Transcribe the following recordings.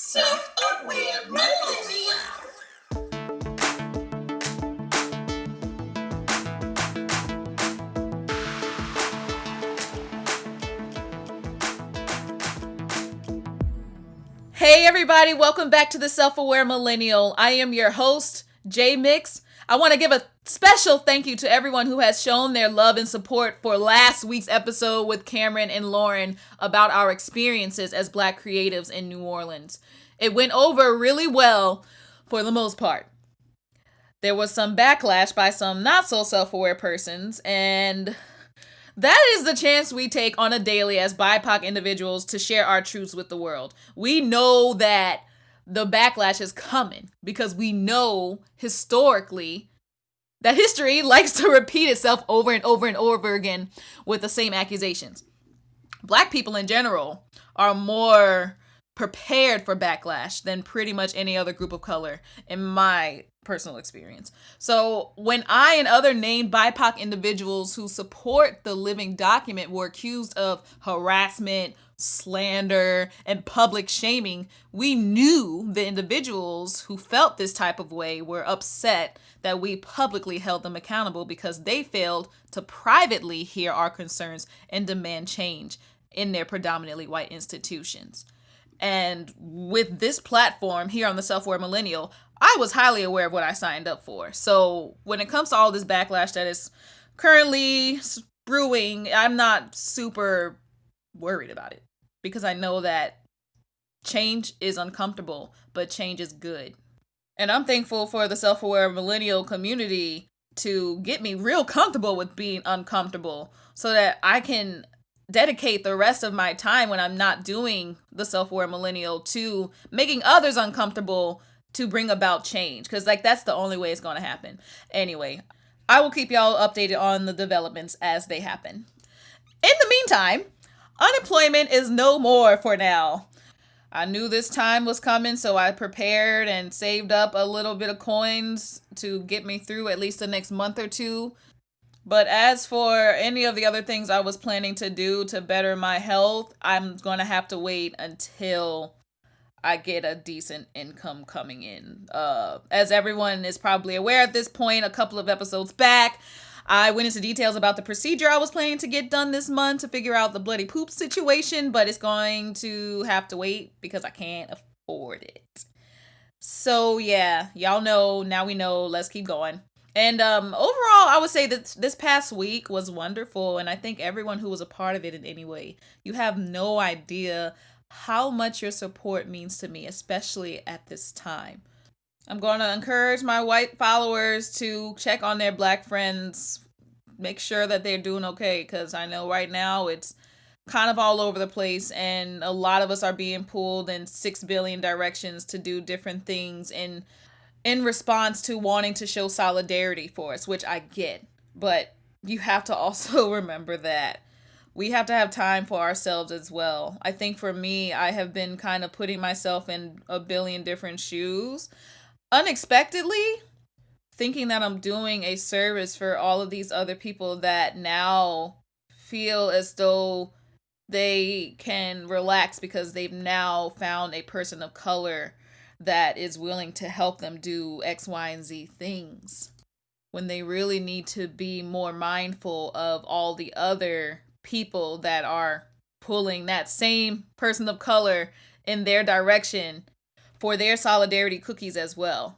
Self-Aware Millennial. Hey everybody, welcome back to the Self-Aware Millennial. I am your host, J.Mix. I want to give a special thank you to everyone who has shown their love and support for last week's episode with Cameron and Lauren about our experiences as Black creatives in New Orleans. It went over really well for the most part. There was some backlash by some not so self-aware persons, and that is the chance we take on a daily as BIPOC individuals to share our truths with the world. We know that the backlash is coming because we know historically that history likes to repeat itself over and over and over again with the same accusations. Black people in general are more prepared for backlash than pretty much any other group of color in my personal experience. So when I and other named BIPOC individuals who support the living document were accused of harassment, slander, and public shaming, we knew the individuals who felt this type of way were upset that we publicly held them accountable because they failed to privately hear our concerns and demand change in their predominantly white institutions. And with this platform here on the Self-Aware Millennial, I was highly aware of what I signed up for. So when it comes to all this backlash that is currently brewing, I'm not super worried about it because I know that change is uncomfortable, but change is good. And I'm thankful for the Self-Aware Millennial community to get me real comfortable with being uncomfortable so that I can dedicate the rest of my time when I'm not doing the Self-Aware Millennial to making others uncomfortable to bring about change. Because that's the only way it's going to happen. Anyway, I will keep y'all updated on the developments as they happen. In the meantime, unemployment is no more for now. I knew this time was coming, so I prepared and saved up a little bit of coins to get me through at least the next month or two. But as for any of the other things I was planning to do to better my health, I'm going to have to wait until I get a decent income coming in. As everyone is probably aware at this point, a couple of episodes back, I went into details about the procedure I was planning to get done this month to figure out the bloody poop situation, but it's going to have to wait because I can't afford it. So yeah, y'all know, now we know, let's keep going. And overall, I would say that this past week was wonderful, and I think everyone who was a part of it in any way, you have no idea how much your support means to me, especially at this time. I'm going to encourage my white followers to check on their Black friends, make sure that they're doing okay, because I know right now it's kind of all over the place, and a lot of us are being pulled in 6 billion directions to do different things in response to wanting to show solidarity for us, which I get. But you have to also remember that we have to have time for ourselves as well. I think for me, I have been kind of putting myself in a billion different shoes, unexpectedly, thinking that I'm doing a service for all of these other people that now feel as though they can relax because they've now found a person of color that is willing to help them do X, Y, and Z things, when they really need to be more mindful of all the other people that are pulling that same person of color in their direction for their solidarity cookies as well.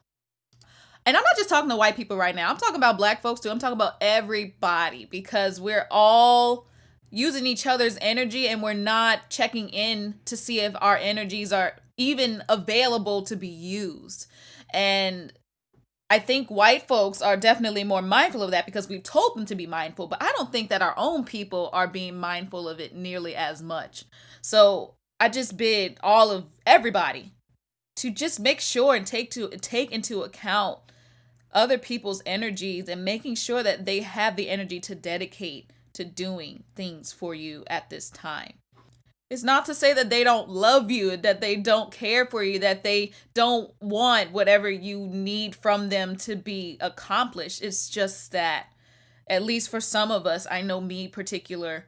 And I'm not just talking to white people right now. I'm talking about Black folks too. I'm talking about everybody, because we're all using each other's energy and we're not checking in to see if our energies are even available to be used. And I think white folks are definitely more mindful of that because we've told them to be mindful, but I don't think that our own people are being mindful of it nearly as much. So I just bid all of everybody to just make sure and take into account other people's energies and making sure that they have the energy to dedicate to doing things for you at this time. It's not to say that they don't love you, that they don't care for you, that they don't want whatever you need from them to be accomplished. It's just that, at least for some of us, I know me in particular,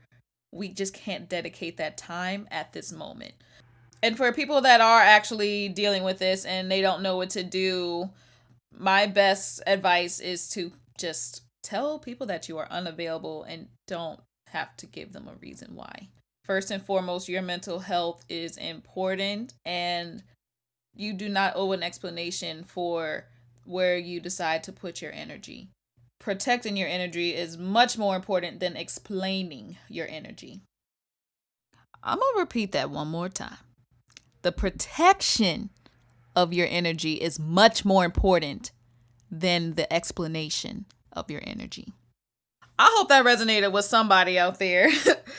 we just can't dedicate that time at this moment. And for people that are actually dealing with this and they don't know what to do, my best advice is to just tell people that you are unavailable and don't have to give them a reason why. First and foremost, your mental health is important, and you do not owe an explanation for where you decide to put your energy. Protecting your energy is much more important than explaining your energy. I'm going to repeat that one more time. The protection of your energy is much more important than the explanation of your energy. I hope that resonated with somebody out there,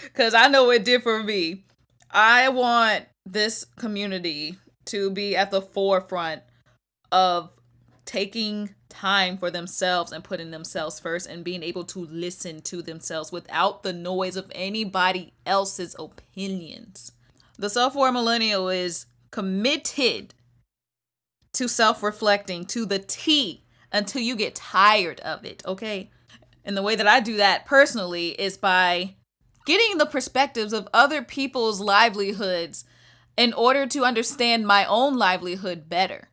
because I know it did for me. I want this community to be at the forefront of taking time for themselves and putting themselves first and being able to listen to themselves without the noise of anybody else's opinions. The Self-Aware Millennial is committed to self-reflecting to the T until you get tired of it, okay? And the way that I do that personally is by getting the perspectives of other people's livelihoods in order to understand my own livelihood better.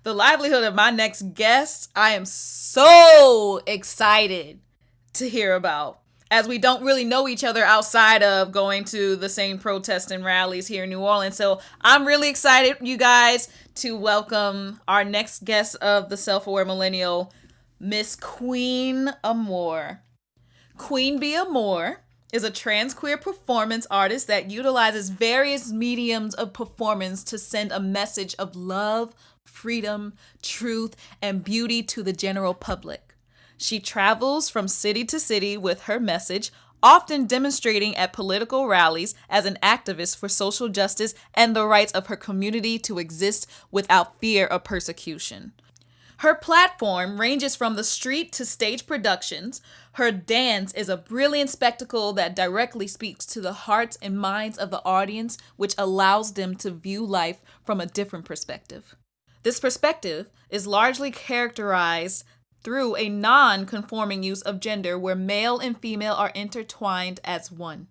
The livelihood of my next guest, I am so excited to hear about, as we don't really know each other outside of going to the same protests and rallies here in New Orleans. So I'm really excited, you guys, to welcome our next guest of the Self-Aware Millennial, Miss Qween Amor. Qween B Amor is a trans queer performance artist that utilizes various mediums of performance to send a message of love, freedom, truth, and beauty to the general public. She travels from city to city with her message, often demonstrating at political rallies as an activist for social justice and the rights of her community to exist without fear of persecution. Her platform ranges from the street to stage productions. Her dance is a brilliant spectacle that directly speaks to the hearts and minds of the audience, which allows them to view life from a different perspective. This perspective is largely characterized through a non-conforming use of gender where male and female are intertwined as one.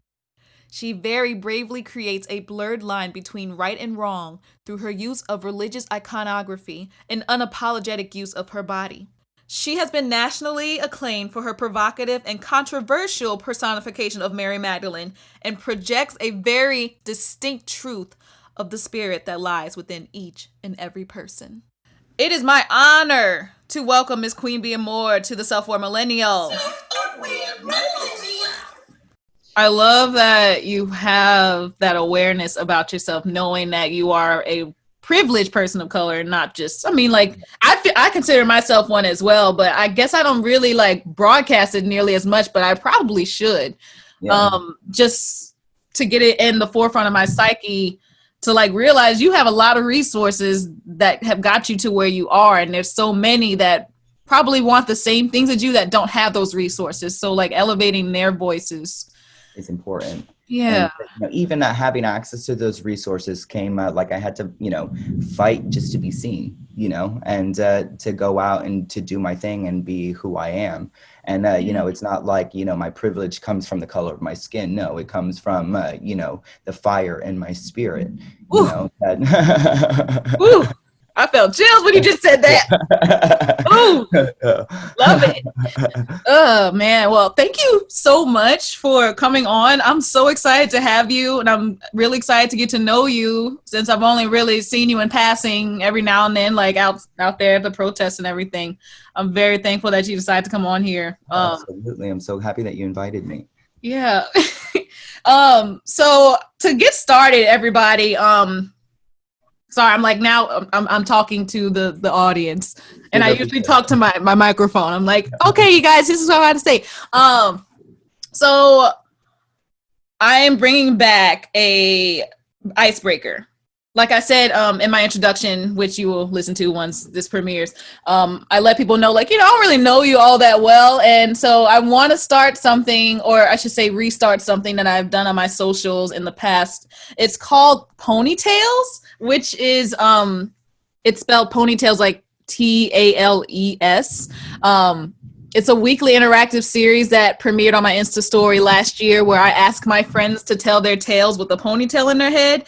She very bravely creates a blurred line between right and wrong through her use of religious iconography and unapologetic use of her body. She has been nationally acclaimed for her provocative and controversial personification of Mary Magdalene and projects a very distinct truth of the spirit that lies within each and every person. It is my honor to welcome Miss Qween B Amor to the Self-Aware Millennial. Self-Aware Millennial. I love that you have that awareness about yourself, knowing that you are a privileged person of color, not just, I consider myself one as well, but I guess I don't really broadcast it nearly as much, but I probably should. Yeah. Just to get it in the forefront of my psyche, to realize you have a lot of resources that have got you to where you are. And there's so many that probably want the same things as you that don't have those resources. So elevating their voices is important. Yeah. And, even not having access to those resources came I had to, fight just to be seen, and to go out and to do my thing and be who I am. And, it's not my privilege comes from the color of my skin. No, it comes from, the fire in my spirit. Ooh. Ooh. I felt chills when you just said that. Ooh, love it. Oh, man. Well, thank you so much for coming on. I'm so excited to have you, and I'm really excited to get to know you since I've only really seen you in passing every now and then, out there at the protests and everything. I'm very thankful that you decided to come on here. Absolutely. I'm so happy that you invited me. Yeah. So to get started, everybody, sorry, I'm talking to the audience, and I usually talk to my microphone. I'm like, okay, you guys, this is what I have to say. So I am bringing back a icebreaker. Like I said, in my introduction, which you will listen to once this premieres, I let people know, I don't really know you all that well. And so I want to start something, or I should say restart something that I've done on my socials in the past. It's called Ponytails, which is, it's spelled ponytails like TALES. It's a weekly interactive series that premiered on my Insta story last year, where I ask my friends to tell their tales with a ponytail in their head.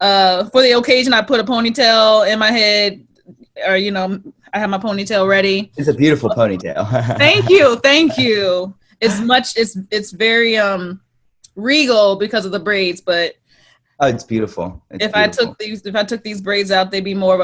For the occasion, I put a ponytail in my head, or I have my ponytail ready. It's a beautiful ponytail. Thank you. It's very regal because of the braids, but Oh, it's beautiful. if I took these braids out, it'll be more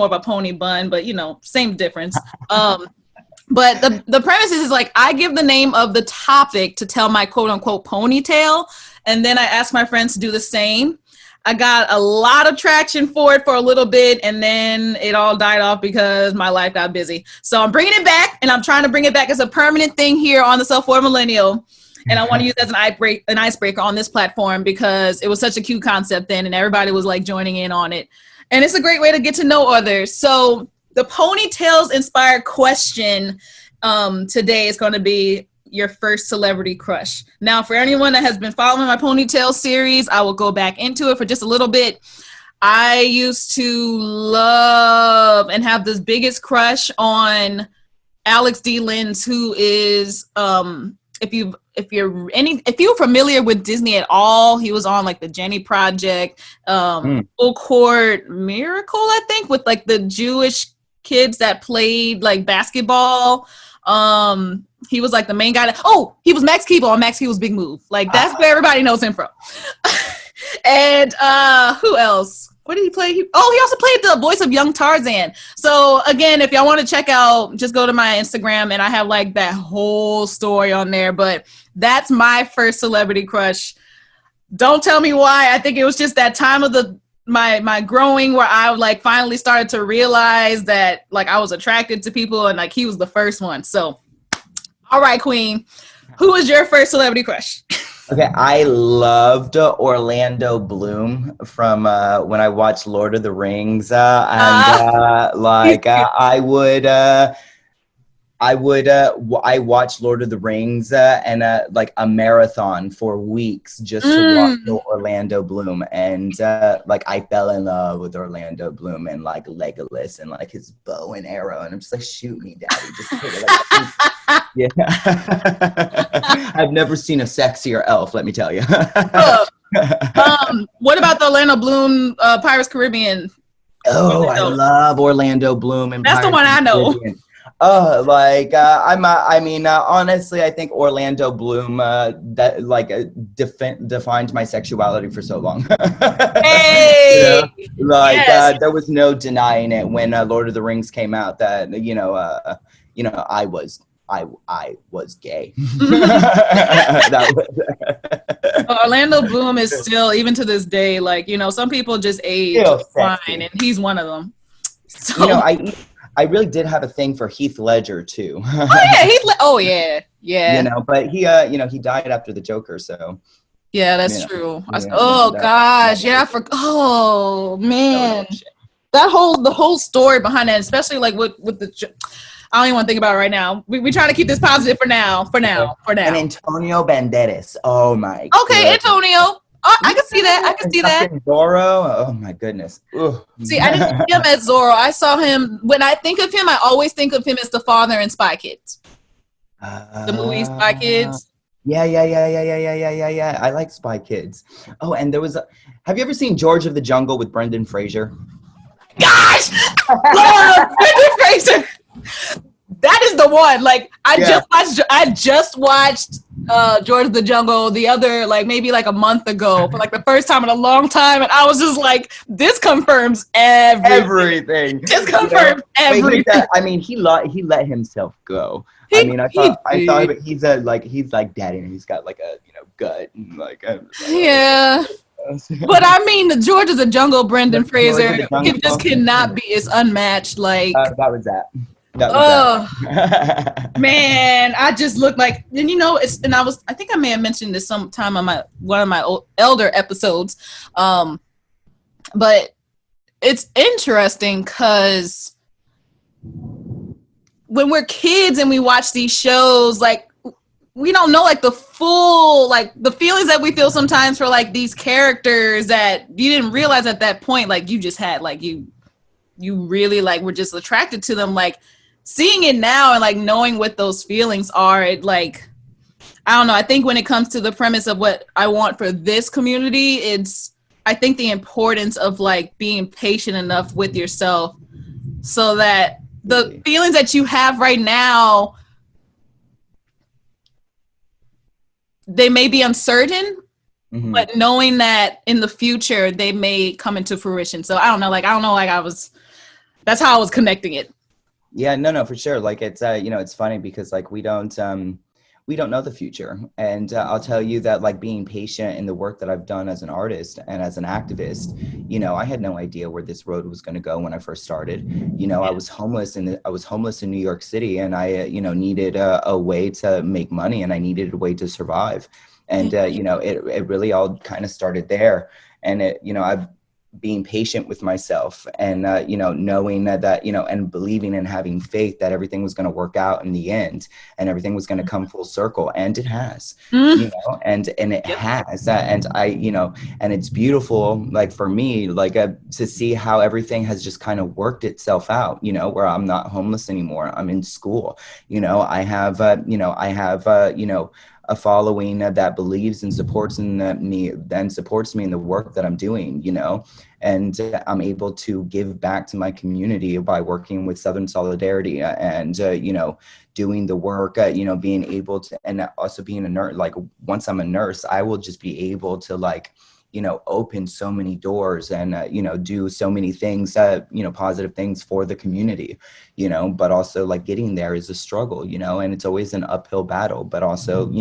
of a pony bun, but same difference. But the premise is like, I give the name of the topic to tell my quote unquote ponytail, and then I ask my friends to do the same. I got a lot of traction for it for a little bit, and then it all died off because my life got busy. So I'm bringing it back, and I'm trying to bring it back as a permanent thing here on the Self-Aware Millennial. And I want to use it as an icebreaker on this platform because it was such a cute concept then, and everybody was like joining in on it. And it's a great way to get to know others. So the ponytails inspired question today is going to be your first celebrity crush. Now, for anyone that has been following my ponytail series, I will go back into it for just a little bit. I used to love and have this biggest crush on Alex D. Linz, who is if you're familiar with Disney at all, he was on like the Jenny Project, Full Court Miracle, I think, with like the Jewish kids that played like basketball. He was like the main guy he was Max Keeble on Max Keeble's Big Move. Like that's where everybody knows him from. And who else? What did he play? He also played the voice of young Tarzan. So again, if y'all want to check out, just go to my Instagram and I have like that whole story on there. But that's my first celebrity crush. Don't tell me why. I think it was just that time of my growing where I like finally started to realize that like I was attracted to people, and like he was the first one. So, all right, Qween, who was your first celebrity crush? Okay, I loved Orlando Bloom from when I watched Lord of the Rings, I watched Lord of the Rings and like a marathon for weeks just to watch Orlando Bloom, and like I fell in love with Orlando Bloom and like Legolas and like his bow and arrow, and I'm just like, shoot me, daddy, just take it. Like, yeah. I've never seen a sexier elf, let me tell you. What about the Orlando Bloom Pirates Caribbean? Oh, I love Orlando Bloom and that's Pirates the one I know. Caribbean. Honestly, I think Orlando Bloom defined my sexuality for so long. Hey, yes. There was no denying it when Lord of the Rings came out that I was gay. Orlando Bloom is still, even to this day, like some people just age fine, and he's one of them. So. I really did have a thing for Heath Ledger too. Oh yeah. But he died after the Joker, so. Yeah, that's true. Gosh, yeah, oh man, the whole story behind that, especially like with the. I don't even want to think about it right now. We try to keep this positive for now. And Antonio Banderas. Oh my. Okay, goodness. Antonio. Oh, I can see that. Zorro. Oh my goodness. Ugh. See, I didn't see him as Zorro. I saw him. When I think of him, I always think of him as the father in Spy Kids. The movie Spy Kids. Yeah. I like Spy Kids. Oh, and there was have you ever seen George of the Jungle with Brendan Fraser? Gosh! Brendan Fraser! That is the one. Like I just watched George of the Jungle the other maybe a month ago for the first time in a long time, and I was just like, this confirms everything. This confirms everything. He let himself go. I thought he's like daddy, and he's got a gut and yeah. But the George of the Jungle, Brendan Fraser, it just cannot be. It's unmatched. That was that. Man, I just look like, and I think I may have mentioned this sometime on one of my elder episodes, but it's interesting because when we're kids and we watch these shows, we don't know the full the feelings that we feel sometimes for these characters that you didn't realize at that point, you just had you really were just attracted to them. Seeing it now and knowing what those feelings are, I don't know. I think when it comes to the premise of what I want for this community, it's I think the importance of like being patient enough with yourself so that the feelings that you have right now, they may be uncertain, but knowing that in the future they may come into fruition. So I don't know, that's how I was connecting it. Yeah, no, for sure. Like it's it's funny because like we don't know the future. And I'll tell you that like being patient in the work that I've done as an artist and as an activist, I had no idea where this road was going to go when I first started. I was homeless in New York City, and I needed a way to make money, and I needed a way to survive. And it really all kind of started there. And I've being patient with myself, and knowing that and believing and having faith that everything was going to work out in the end, and everything was going to come full circle, and it has. And it has that. And and it's beautiful, like for me, like to see how everything has just kind of worked itself out, where I'm not homeless anymore. I'm in school. I have a following that believes and supports in me, and supports me in the work that I'm doing, and I'm able to give back to my community by working with Southern Solidarity, and doing the work, being able to, and also being a nurse. Like once I'm a nurse, I will just be able to like open so many doors, and do so many things, positive things for the community, but also like getting there is a struggle, and it's always an uphill battle. But also,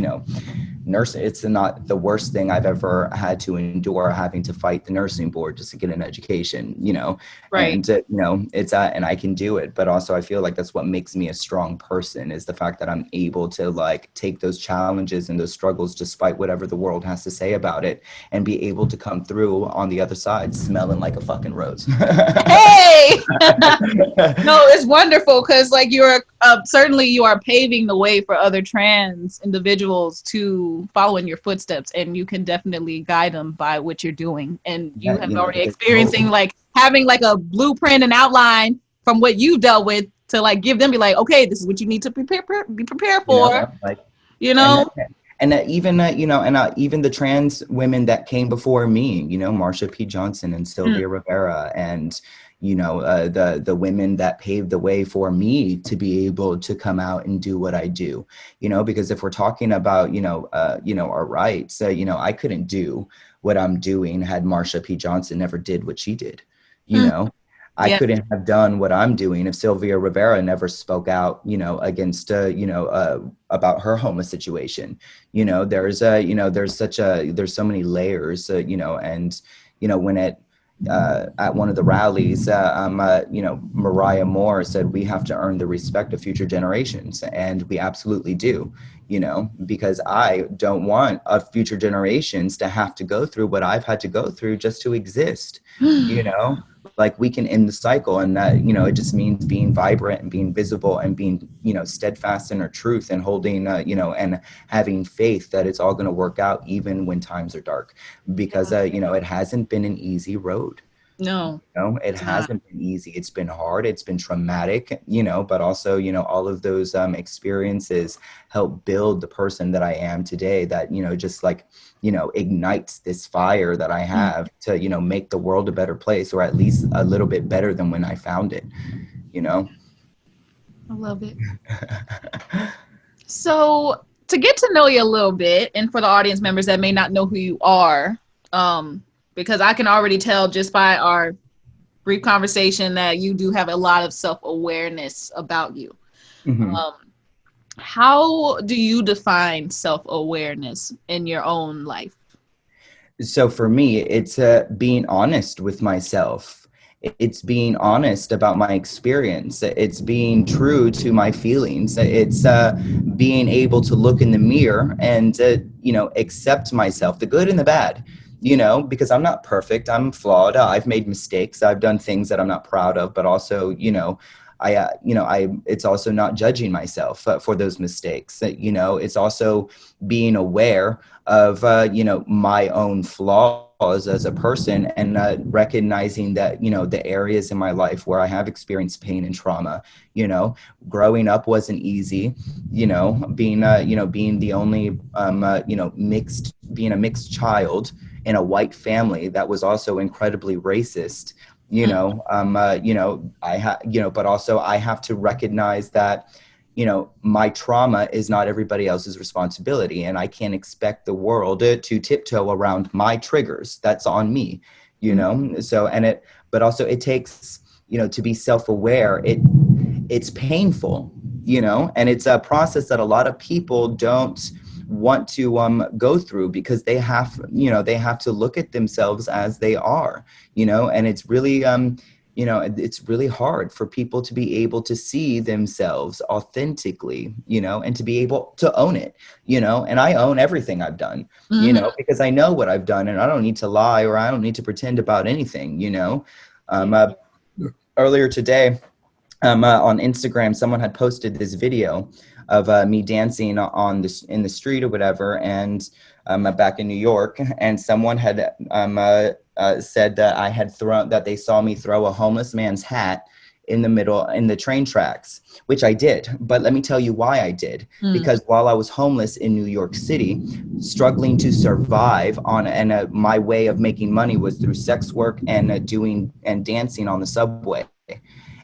nursing, it's not the worst thing I've ever had to endure, having to fight the nursing board just to get an education, Right. and it's and I can do it. But also I feel like that's what makes me a strong person, is the fact that I'm able to like take those challenges and those struggles despite whatever the world has to say about it, and be able to come through on the other side smelling like a fucking rose. Hey. No, it's wonderful, because like you're certainly you are paving the way for other trans individuals to follow in your footsteps, and you can definitely guide them by what you're doing. And you have already experiencing like having like a blueprint and outline from what you dealt with to like give them, be like, okay, this is what you need to be prepared for. And even even the trans women that came before me, Marsha P. Johnson and Sylvia Rivera, and the women that paved the way for me to be able to come out and do what I do, because if we're talking about our rights, I couldn't do what I'm doing had Marsha P. Johnson never did what she did. I couldn't have done what I'm doing if Sylvia Rivera never spoke out, against, about her homeless situation. There's so many layers, and, when at one of the rallies, Mariah Moore said, we have to earn the respect of future generations. And we absolutely do, because I don't want future generations to have to go through what I've had to go through just to exist, like we can end the cycle. And that, it just means being vibrant and being visible and being, steadfast in our truth, and holding, and having faith that it's all going to work out even when times are dark, because, it hasn't been an easy road. No, it hasn't been easy. It's been hard. It's been traumatic, but also, all of those experiences help build the person that I am today, that, just like, ignites this fire that I have to, make the world a better place, or at least a little bit better than when I found it, I love it. So to get to know you a little bit, and for the audience members that may not know who you are, because I can already tell just by our brief conversation that you do have a lot of self-awareness about you. How do you define self-awareness in your own life? So for me, it's being honest with myself. It's being honest about my experience. It's being true to my feelings. It's being able to look in the mirror and, accept myself, the good and the bad, because I'm not perfect. I'm flawed. I've made mistakes. I've done things that I'm not proud of, but also, it's also not judging myself for those mistakes. It's also being aware of, my own flaws as a person, and recognizing that, the areas in my life where I have experienced pain and trauma. Growing up wasn't easy, being the only, being a mixed child in a white family that was also incredibly racist, but also I have to recognize that, my trauma is not everybody else's responsibility, and I can't expect the world to tiptoe around my triggers. That's on me, So, but also it takes, to be self-aware. It's painful, and it's a process that a lot of people don't want to go through, because they have to look at themselves as they are, and it's really it's really hard for people to be able to see themselves authentically, and to be able to own it, and I own everything I've done, because I know what I've done, and I don't need to lie, or I don't need to pretend about anything, earlier today, on Instagram, someone had posted this video of me dancing in the street or whatever, and back in New York, and someone had said that they saw me throw a homeless man's hat in the train tracks, which I did. But let me tell you why I did. Because while I was homeless in New York City, struggling to survive my way of making money was through sex work and doing and dancing on the subway.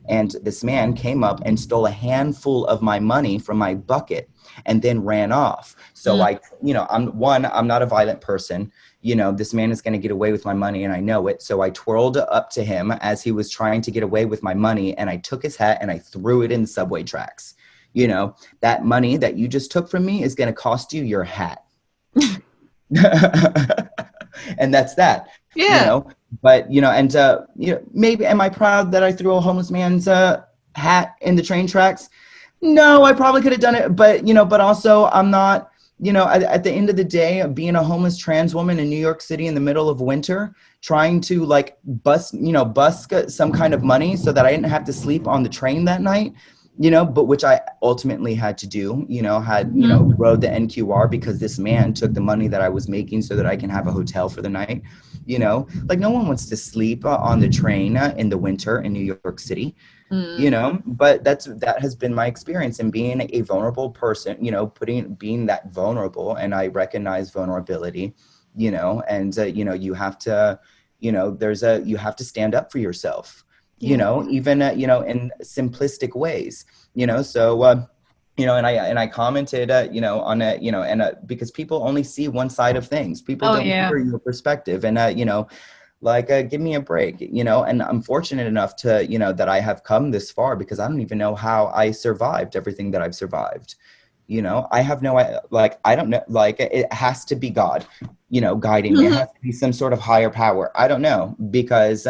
And this man came up and stole a handful of my money from my bucket and then ran off. So I'm not a violent person. This man is going to get away with my money, and I know it. So I twirled up to him as he was trying to get away with my money, and I took his hat and I threw it in the subway tracks. That money that you just took from me is going to cost you your hat. And that's that. Yeah. But maybe, am I proud that I threw a homeless man's hat in the train tracks? No, I probably could have done it, but also I'm not, at the end of the day, being a homeless trans woman in New York City in the middle of winter, trying to like busk some kind of money so that I didn't have to sleep on the train that night, but which I ultimately had to do, rode the NQR because this man took the money that I was making so that I can have a hotel for the night. Like, no one wants to sleep on the train in the winter in New York City, but that has been my experience in being a vulnerable person, being that vulnerable. And I recognize vulnerability, and, you have to, you have to stand up for yourself, even, in simplistic ways, so, and I commented, on it, because people only see one side of things. People don't hear your perspective, and, give me a break, and I'm fortunate enough to, that I have come this far, because I don't even know how I survived everything that I've survived. I have I don't know, it has to be God, guiding me. It has to be some sort of higher power. I don't know, because,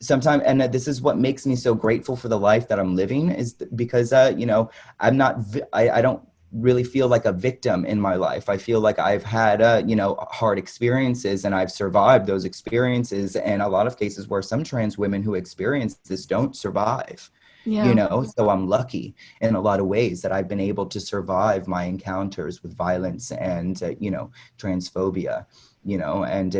sometimes, and this is what makes me so grateful for the life that I'm living, is because I'm not I don't really feel like a victim in my life. I feel like I've had hard experiences, and I've survived those experiences, and a lot of cases where some trans women who experience this don't survive. So I'm lucky in a lot of ways that I've been able to survive my encounters with violence and transphobia, and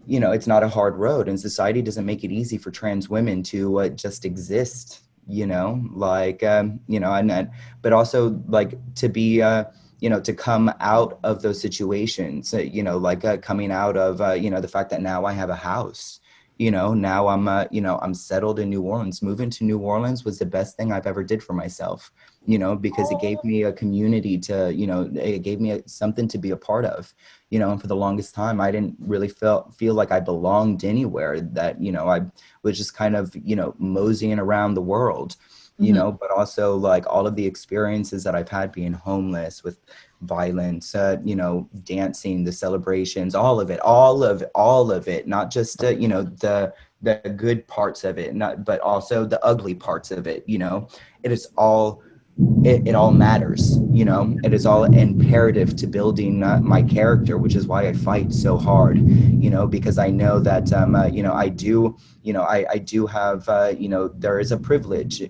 it's not a hard road, and society doesn't make it easy for trans women to just exist, but also to be, to come out of those situations, coming out of, the fact that now I have a house, now I'm, I'm settled in New Orleans. Moving to New Orleans was the best thing I've ever did for myself, because it gave me a community to, it gave me something to be a part of, and for the longest time, I didn't really feel like I belonged anywhere, that, I was just kind of, moseying around the world, but also all of the experiences that I've had being homeless, with violence, dancing, the celebrations, all of it, not just, the good parts of it, but also the ugly parts of it, it is all, it all matters, it is all imperative to building my character, which is why I fight so hard, because I know that, I do, I do have, there is a privilege,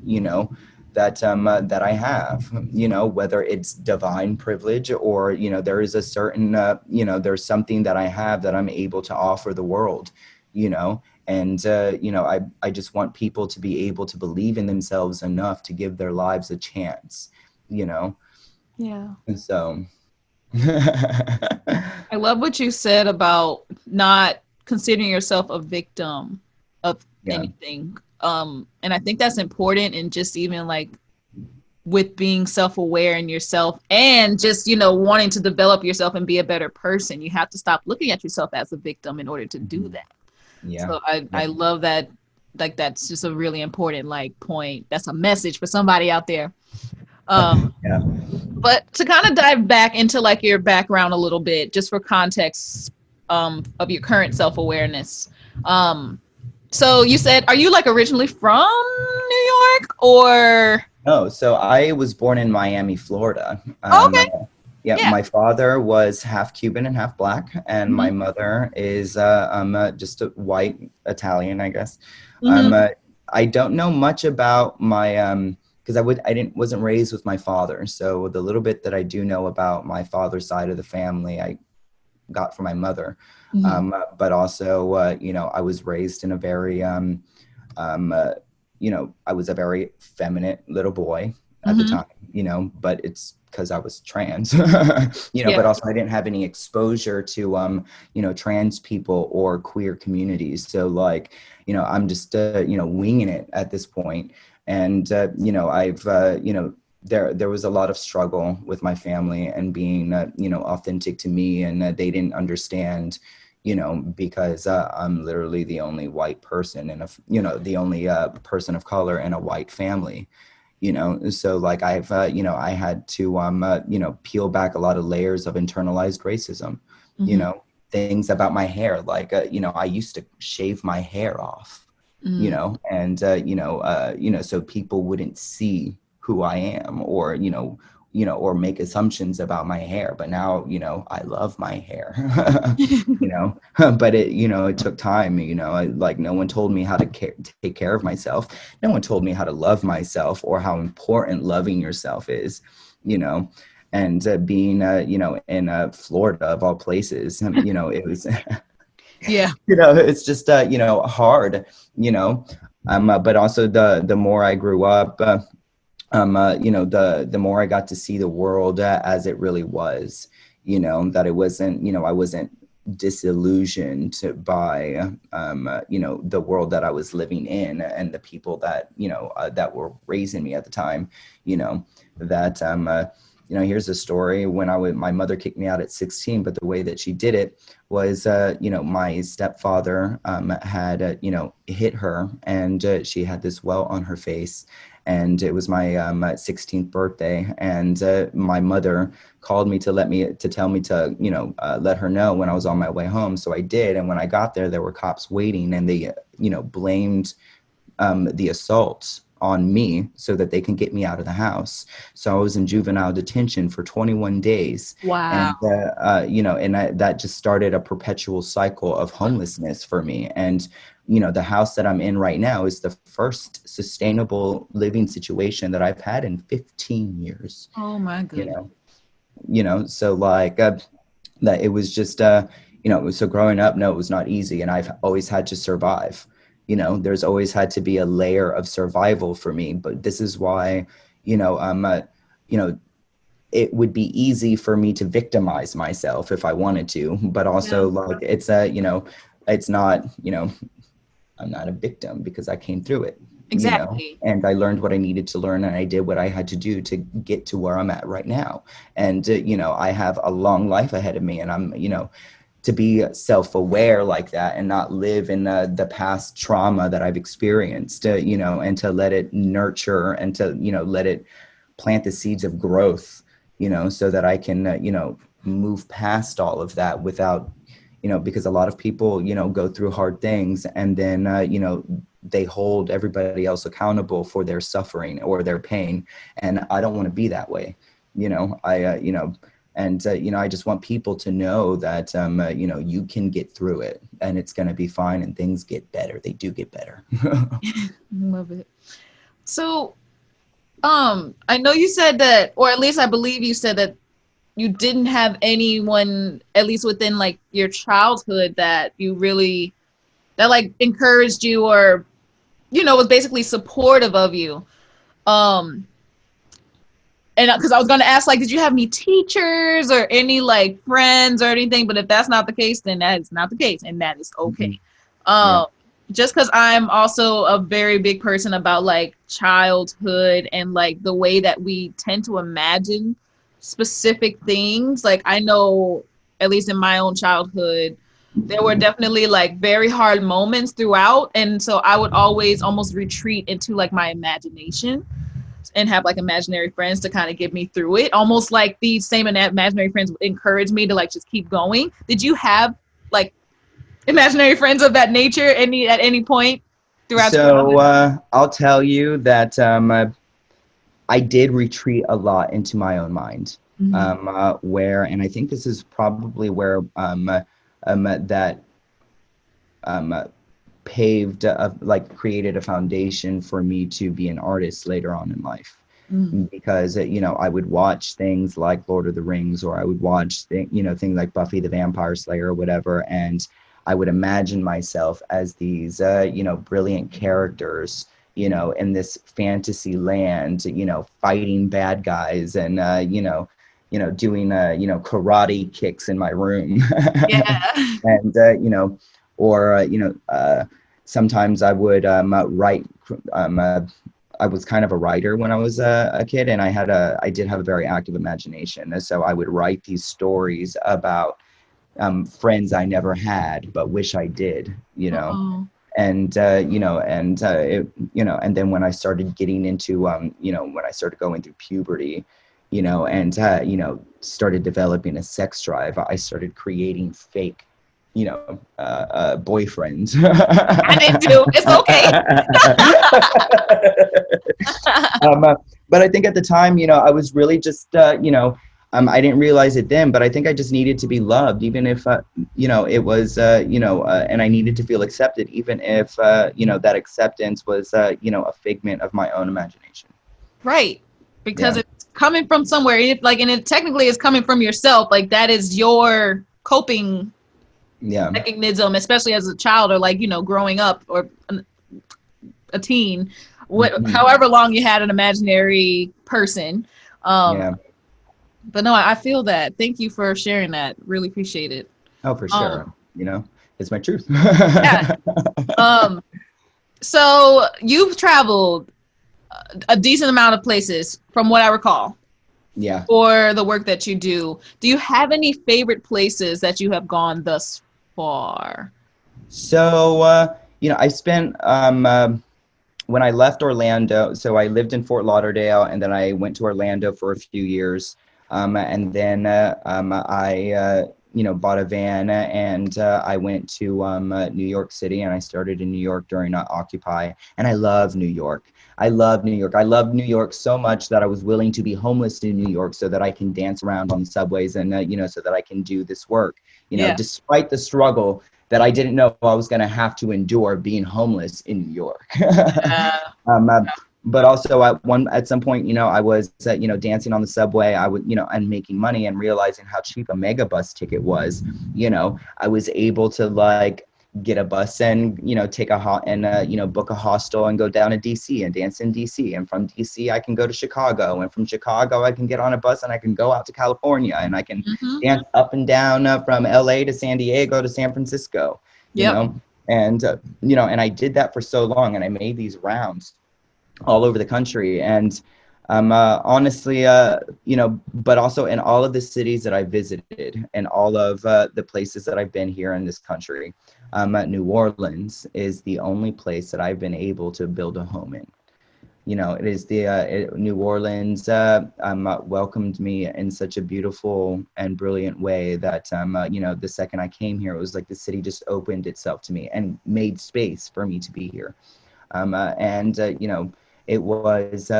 that I have, whether it's divine privilege or, there is a certain, there's something that I have that I'm able to offer the world, and, I just want people to be able to believe in themselves enough to give their lives a chance, Yeah. And so, I love what you said about not considering yourself a victim of Yeah. anything. And I think that's important, and just even like with being self-aware in yourself, and just, you know, wanting to develop yourself and be a better person, you have to stop looking at yourself as a victim in order to do Mhm. that. Yeah. So I Yeah. love that. Like, that's just a really important like point. That's a message for somebody out there. Um, Yeah. but to kind of dive back into like your background a little bit, just for context, of your current self-awareness. Um, so you said, are you like originally from New York or? No, so I was born in Miami, Florida. Oh, okay. Yeah, Yeah. my father was half Cuban and half black, and my Mm-hmm. mother is just a white Italian, I guess. Um, Mm-hmm. uh, I don't know much about my because I didn't wasn't raised with my father, so the little bit that I do know about my father's side of the family, I got from my mother. Mm-hmm. But also, I was raised in a very um, uh, I was a very feminine little boy at the Mm-hmm. time, but it's because I was trans, Yeah. but also I didn't have any exposure to, trans people or queer communities. So like, I'm just, winging it at this point. And, I've, there was a lot of struggle with my family and being, authentic to me, and they didn't understand, because I'm literally the only white person and the only person of color in a white family, so like I've, I had to, peel back a lot of layers of internalized racism, you Mm-hmm. know, things about my hair, like, I used to shave my hair off, Mm. and, so people wouldn't see who I am, or, or make assumptions about my hair. But now, I love my hair, but it took time, like no one told me how to take care of myself. No one told me how to love myself, or how important loving yourself is, you know, and being, in Florida of all places, it was, Yeah. it's just, hard, but also the more I grew up, the more I got to see the world as it really was, that it wasn't, I wasn't disillusioned by, the world that I was living in, and the people that, that were raising me at the time, that, here's a story. When my mother kicked me out at 16, but the way that she did it was, my stepfather had, hit her, and she had this welt on her face, and it was my 16th birthday, and my mother called me to tell me to, let her know when I was on my way home. So I did, and when I got there were cops waiting, and they, blamed the assault on me so that they can get me out of the house. So I was in juvenile detention for 21 days. Wow. And, that just started a perpetual cycle of homelessness for me. And, the house that I'm in right now is the first sustainable living situation that I've had in 15 years, Oh my you goodness. know, so like, that it was just, so growing up, no, it was not easy. And I've always had to survive. There's always had to be a layer of survival for me. But this is why, you know, it would be easy for me to victimize myself if I wanted to. But Yeah. also, like, it's not, I'm not a victim because I came through it, Exactly. and I learned what I needed to learn, and I did what I had to do to get to where I'm at right now. And, I have a long life ahead of me, and I'm, to be self-aware like that and not live in the past trauma that I've experienced, and to let it nurture, and to, let it plant the seeds of growth, so that I can, move past all of that without, because a lot of people, go through hard things, and then, they hold everybody else accountable for their suffering or their pain. And I don't want to be that way. I, and, I just want people to know that, you can get through it, and it's going to be fine, and things get better. They do get better. Love it. So, I know you said that, or at least I believe you said that you didn't have anyone, at least within like your childhood, that you really, that like encouraged you, or, you know, was basically supportive of you. Um, And because I was going to ask, like, did you have any teachers or any like friends or anything? But if that's not the case, then that is not the case, and that is okay. Yeah. Um, just because I'm also a very big person about like childhood and like the way that we tend to imagine specific things. Like I know, at least in my own childhood, there were definitely like very hard moments throughout, and so I would always almost retreat into like my imagination and have like imaginary friends to kind of get me through it. Almost like these same imaginary friends would encourage me to like just keep going. Did you have like imaginary friends of that nature at any point throughout your So childhood? I'll tell you that I did retreat a lot into my own mind, Mm-hmm. where, and I think this is probably where that um, paved, like created a foundation for me to be an artist later on in life. Mm-hmm. Because I would watch things like Lord of the Rings, or I would watch things like Buffy the Vampire Slayer or whatever, and I would imagine myself as these brilliant characters, in this fantasy land, fighting bad guys, and doing karate kicks in my room. Yeah. And or sometimes I would write. I was kind of a writer when I was a kid, and I did have a very active imagination. And so I would write these stories about friends I never had but wish I did. Oh. And and then when I started getting into when I started going through puberty, and started developing a sex drive, I started creating fake boyfriends. I did too. It's okay. um, uh, but I think at the time, I was really just, I didn't realize it then, but I think I just needed to be loved, even if, it was, and I needed to feel accepted, even if, that acceptance was, a figment of my own imagination. Right. Because Yeah. it's coming from somewhere. And it technically is coming from yourself. Like that is your coping Yeah. mechanism, especially as a child or like, growing up or a teen, Mhm. however long you had an imaginary person. Um, Yeah. but no, I feel that. Thank you for sharing that. Really appreciate it. Oh, for Um, sure. It's my truth. yeah. Um, so you've traveled a decent amount of places from what I recall Yeah. for the work that you do. Do you have any favorite places that you have gone thus far? So, I spent, when I left Orlando, so I lived in Fort Lauderdale, and then I went to Orlando for a few years. And then I, bought a van, and I went to New York City, and I started in New York during Occupy. And I love New York. I love New York. I love New York so much that I was willing to be homeless in New York so that I can dance around on the subways, and, so that I can do this work, Yeah. despite the struggle that I didn't know I was going to have to endure being homeless in New York. Uh, um, but also at some point, I was, dancing on the subway. I would, and making money and realizing how cheap a mega bus ticket was. I was able to like get a bus and, take a hot and, book a hostel and go down to DC and dance in DC. And from DC, I can go to Chicago. And from Chicago, I can get on a bus and I can go out to California, and I can mhm. dance up and down from LA to San Diego to San Francisco, you Yep. know, and, and I did that for so long, and I made these rounds all over the country. And honestly, but also in all of the cities that I visited and all of the places that I've been here in this country, New Orleans is the only place that I've been able to build a home in. It is New Orleans welcomed me in such a beautiful and brilliant way that, the second I came here, it was like the city just opened itself to me and made space for me to be here. And it was,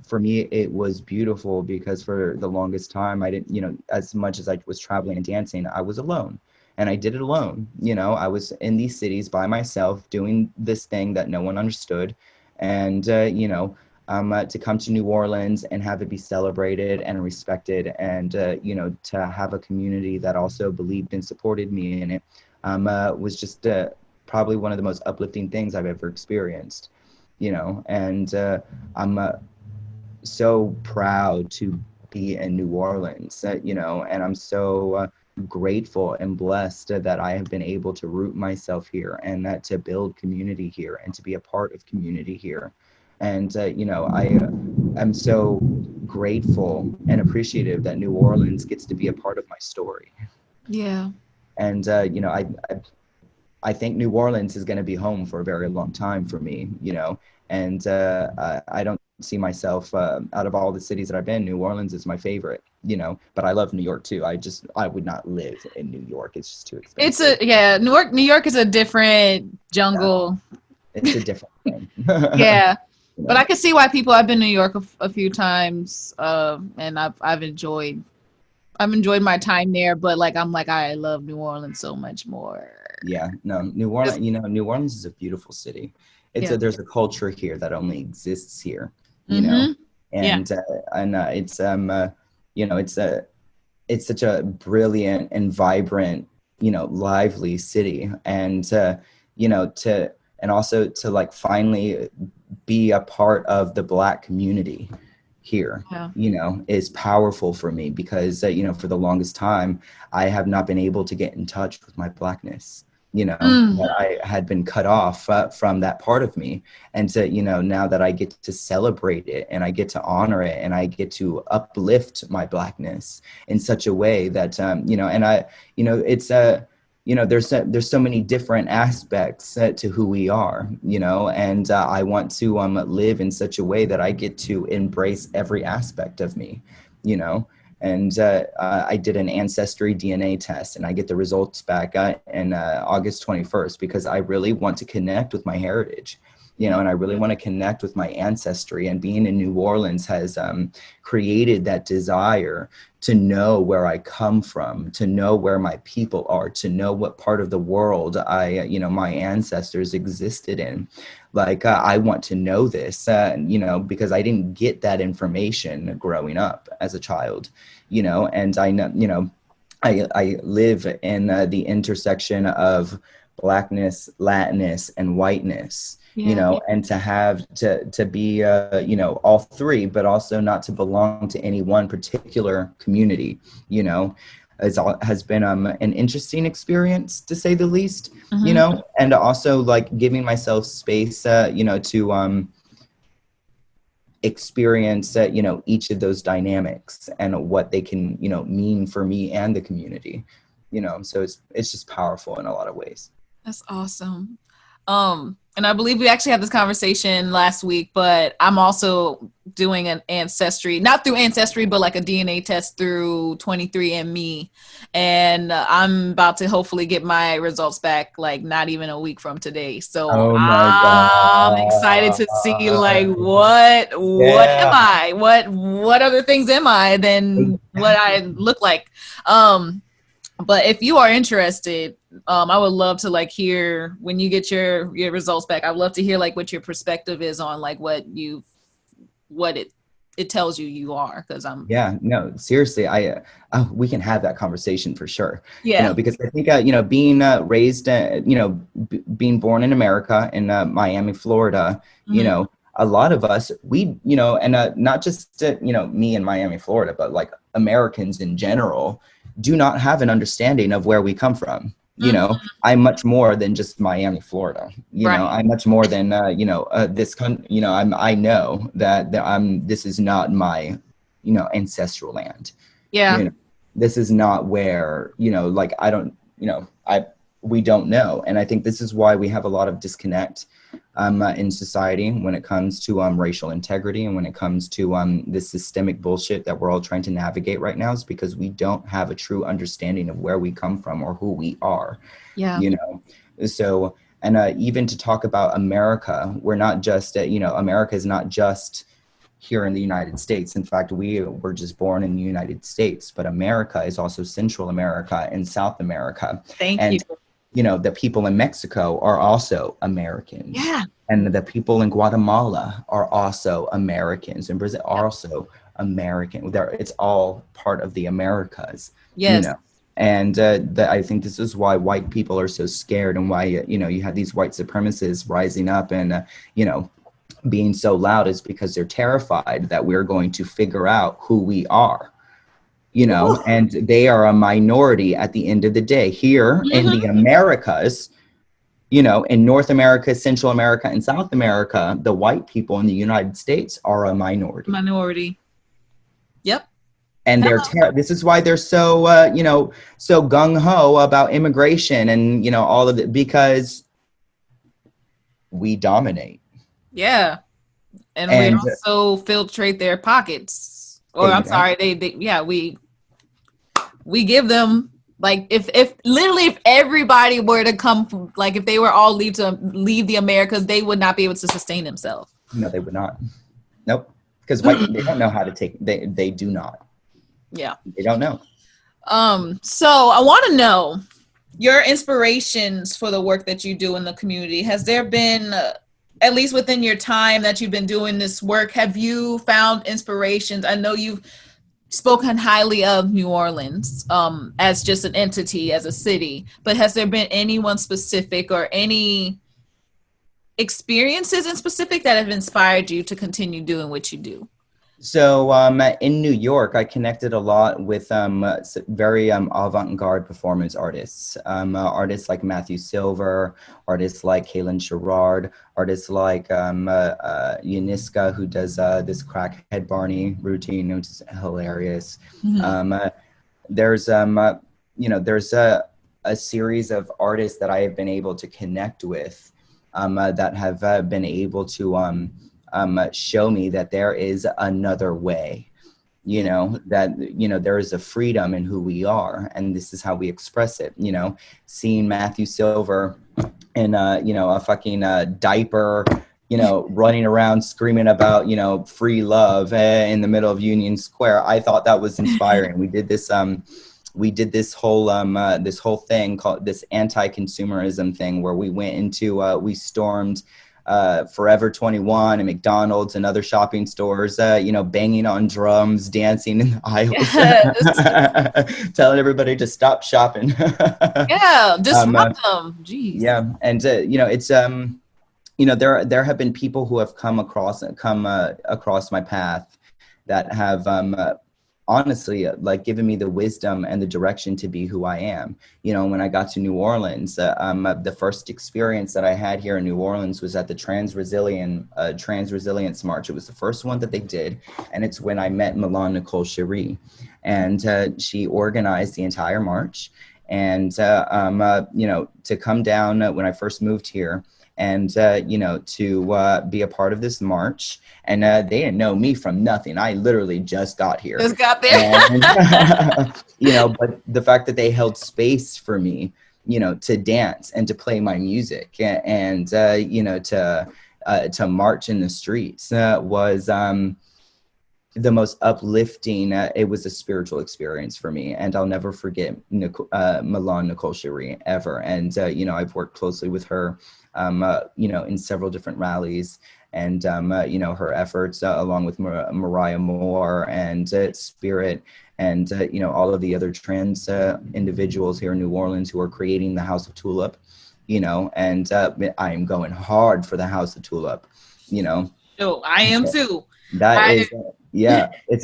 for me, it was beautiful because for the longest time, I didn't, as much as I was traveling and dancing, I was alone. And I did it alone. I was in these cities by myself doing this thing that no one understood. And, to come to New Orleans and have it be celebrated and respected, and, to have a community that also believed and supported me in it, was just probably one of the most uplifting things I've ever experienced. And I'm so proud to be in New Orleans, and I'm so grateful and blessed that I have been able to root myself here and that to build community here and to be a part of community here. And, I am so grateful and appreciative that New Orleans gets to be a part of my story. Yeah. And, I think New Orleans is going to be home for a very long time for me, and I don't see myself out of all the cities that I've been, New Orleans is my favorite, but I love New York too. I would not live in New York. It's just too expensive. New York is a different jungle. It's a different thing. Yeah. You But know? I can see why people. I've been to New York a few times, and I've enjoyed my time there. But like I love New Orleans so much more. Yeah, no, New Just, Orleans, New Orleans is a beautiful city. yeah. There's a culture here that only exists here, Mm-hmm. Yeah. and it's such a brilliant and vibrant, lively city, and and also to like finally be a part of the Black community here, Yeah. is powerful for me because, for the longest time, I have not been able to get in touch with my Blackness, Mm. that I had been cut off from that part of me. And to, now that I get to celebrate it and I get to honor it and I get to uplift my Blackness in such a way that, and I, it's there's so many different aspects to who we are, and I want to live in such a way that I get to embrace every aspect of me, and I did an ancestry DNA test and I get the results back in August 21st because I really want to connect with my heritage, and I really want to connect with my ancestry, and being in New Orleans has created that desire to know where I come from, to know where my people are, to know what part of the world my ancestors existed in. Like, I want to know this, because I didn't get that information growing up as a child, and I know, I live in the intersection of Blackness, Latinness, and whiteness, Yeah. and to have to be, all three, but also not to belong to any one particular community, has been an interesting experience to say the least, Mm-hmm. and also like giving myself space, to experience each of those dynamics and what they can mean for me and the community, so it's just powerful in a lot of ways. That's awesome. And I believe we actually had this conversation last week, but I'm also doing an ancestry, not through ancestry, but like a DNA test through 23andMe. And I'm about to hopefully get my results back, like not even a week from today. So Oh my I'm excited to see like god. what am Yeah. I? What other things am I than what I look like? But if you are interested, I would love to like hear when you get your results back. I'd love to hear like what your perspective is on like what it tells you are, because I'm Yeah, no, seriously, we can have that conversation for sure. yeah. Because I think being raised, being born in America in Miami, Florida, Mm-hmm. a lot of us, we, and not just me in Miami, Florida, but like Americans in general, do not have an understanding of where we come from. Mm-hmm. I'm much more than just Miami, Florida. Right. I'm much more than this country. I know that this is not my ancestral land. Yeah. This is not where, like, I don't, we don't know. And I think this is why we have a lot of disconnect in society when it comes to racial integrity, and when it comes to this systemic bullshit that we're all trying to navigate right now, is because we don't have a true understanding of where we come from or who we are. Yeah. So, and even to talk about America, we're not just, America is not just here in the United States. In fact, we were just born in the United States, but America is also Central America and South America. Thank you. And, the people in Mexico are also Americans. Yeah. And the people in Guatemala are also Americans, and Brazil are also American. It's all part of the Americas, Yes. And I think this is why white people are so scared, and why, you have these white supremacists rising up and, being so loud is because they're terrified that we're going to figure out who we are, and they are a minority at the end of the day. Here in the Americas, in North America, Central America, and South America, the white people in the United States are a minority. Yep. And this is why they're so, so gung-ho about immigration and, all of it, because we dominate. Yeah. And we also filtrate their pockets. Or exactly. I'm sorry, we give them, like, if everybody were to come from, like, if they were all leave the Americas, they would not be able to sustain themselves. No, they would not. Nope. Because white, they don't know how to take, they do not. Yeah. They don't know. So I want to know your inspirations for the work that you do in the community. Has there been, at least within your time that you've been doing this work, have you found inspirations? I know you've spoken highly of New Orleans as just an entity, as a city, but has there been anyone specific or any experiences in specific that have inspired you to continue doing what you do? So in New York, I connected a lot with very avant-garde performance artists. Artists like Matthew Silver, artists like Kaylin Sherrard, artists like Yaniska, who does this crackhead Barney routine, which is hilarious. Mm-hmm. There's a series of artists that I have been able to connect with that have been able to show me that there is another way, that, there is a freedom in who we are. And this is how we express it, seeing Matthew Silver in, a fucking diaper, running around screaming about, free love in the middle of Union Square. I thought that was inspiring. We did this whole thing called this anti-consumerism thing where we went into, we stormed Forever 21 and McDonald's and other shopping stores, banging on drums, dancing in the aisles, yes. Telling everybody to stop shopping. Yeah, disrupt them. Jeez. Yeah, and it's there have been people who have come across my path that have honestly, like, given me the wisdom and the direction to be who I am. When I got to New Orleans, the first experience that I had here in New Orleans was at the Trans Resilience March. It was the first one that they did, and it's when I met Milan Nicole Cherie, and she organized the entire march. And to come down when I first moved here, and to be a part of this march. And they didn't know me from nothing. I literally just got here. Just got there. And, but the fact that they held space for me, to dance and to play my music and to march in the streets was the most uplifting. It was a spiritual experience for me, and I'll never forget Milan Nicole Cherie ever. And I've worked closely with her in several different rallies, and her efforts along with Mariah Moore and Spirit, and all of the other trans individuals here in New Orleans who are creating the House of Tulip, and I am going hard for the House of Tulip. Oh, I am too. Yeah, it's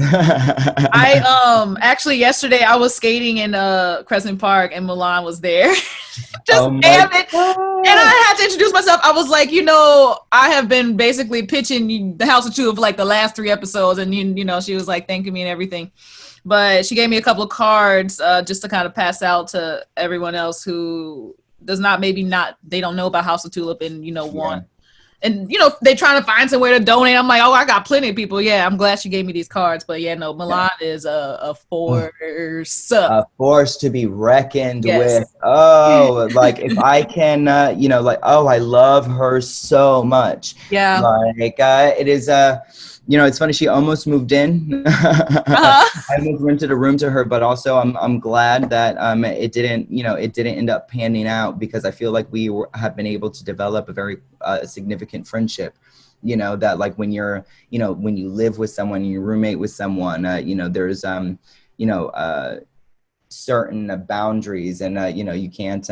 actually yesterday I was skating in Crescent Park and Milan was there. Damn it. And I had to introduce myself. I was like, I have been basically pitching the House of Tulip for like the last 3 episodes, and she was like thanking me and everything. But she gave me a couple of cards just to kind of pass out to everyone else who does not, they don't know about House of Tulip and want. And, they trying to find somewhere to donate. I'm like, I got plenty of people. Yeah, I'm glad she gave me these cards. But yeah, no, Milan is a force. A force to be reckoned with. Oh, like if I can, I love her so much. Yeah. Like it is, it's funny. She almost moved in. I almost rented a room to her, but also I'm glad that it didn't end up panning out, because I feel like we have been able to develop a very significant friendship. That like when you're, when you live with someone, you roommate with someone, there's certain boundaries, and you can't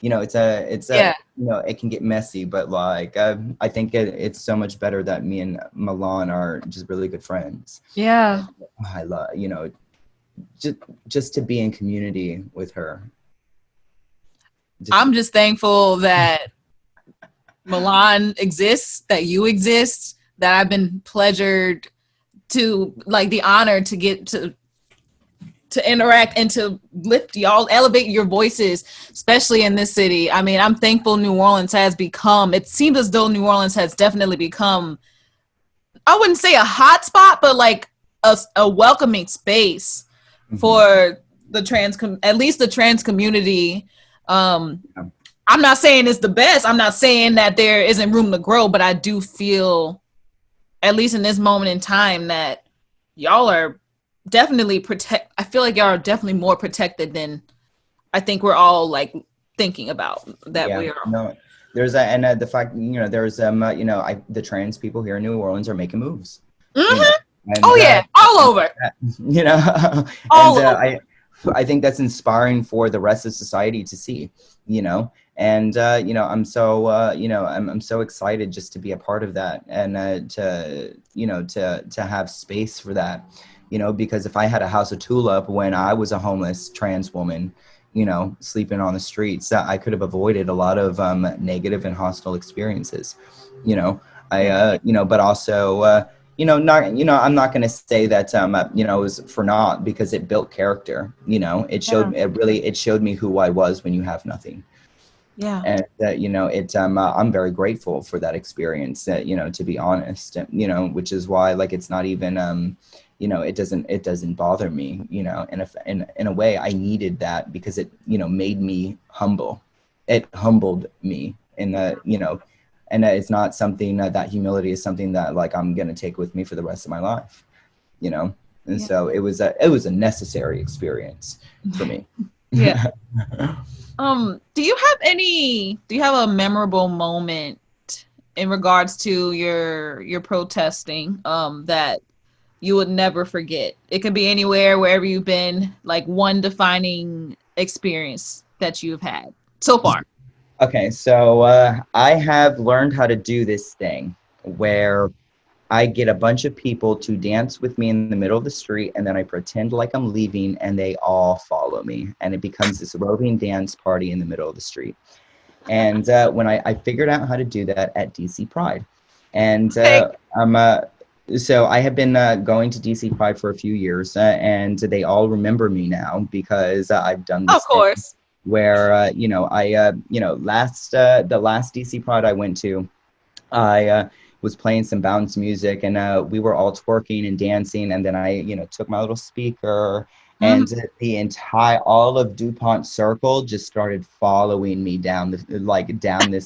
it's it can get messy, but like I think it's so much better that me and Milan are just really good friends. Yeah. I love, just to be in community with her. I'm just thankful that Milan exists, that you exist, that I've been pleasured to, like, the honor to get to interact and to lift y'all, elevate your voices, especially in this city. I mean, I'm thankful New Orleans has become, it seems as though New Orleans has definitely become, I wouldn't say a hot spot, but like a welcoming space for the at least the trans community. I'm not saying it's the best. I'm not saying that there isn't room to grow, but I do feel, at least in this moment in time, that y'all are definitely I feel like y'all are definitely more protected than I think we're all like thinking about that we are. No, there's the fact, there's the trans people here in New Orleans are making moves. And, all over. All over. I think that's inspiring for the rest of society to see, and I'm so I'm so excited just to be a part of that, and to have space for that, because if I had a House of Tulip when I was a homeless trans woman, sleeping on the streets, that I could have avoided a lot of negative and hostile experiences, but also not, I'm not going to say that, it was for naught, because it built character, it showed, it showed me who I was when you have nothing. Yeah. And, I'm very grateful for that experience, to be honest, which is why, like, it's not even, it doesn't bother me, in a way I needed that, because it, made me humble. It humbled me in the, and it's not something that humility is something that, like, I'm going to take with me for the rest of my life, and so it was a necessary experience for me. Yeah. Do you have a memorable moment in regards to your protesting, that you would never forget? It could be anywhere, wherever you've been, like one defining experience that you've had so far. Okay, so I have learned how to do this thing where I get a bunch of people to dance with me in the middle of the street, and then I pretend like I'm leaving, and they all follow me, and it becomes this roving dance party in the middle of the street. And when I figured out how to do that at DC Pride, and so I have been going to DC Pride for a few years, and they all remember me now because I've done this. Of course. Where the last DC Pride I went to, I was playing some bounce music, and we were all twerking and dancing, and then I took my little speaker, and all of DuPont Circle just started following me down this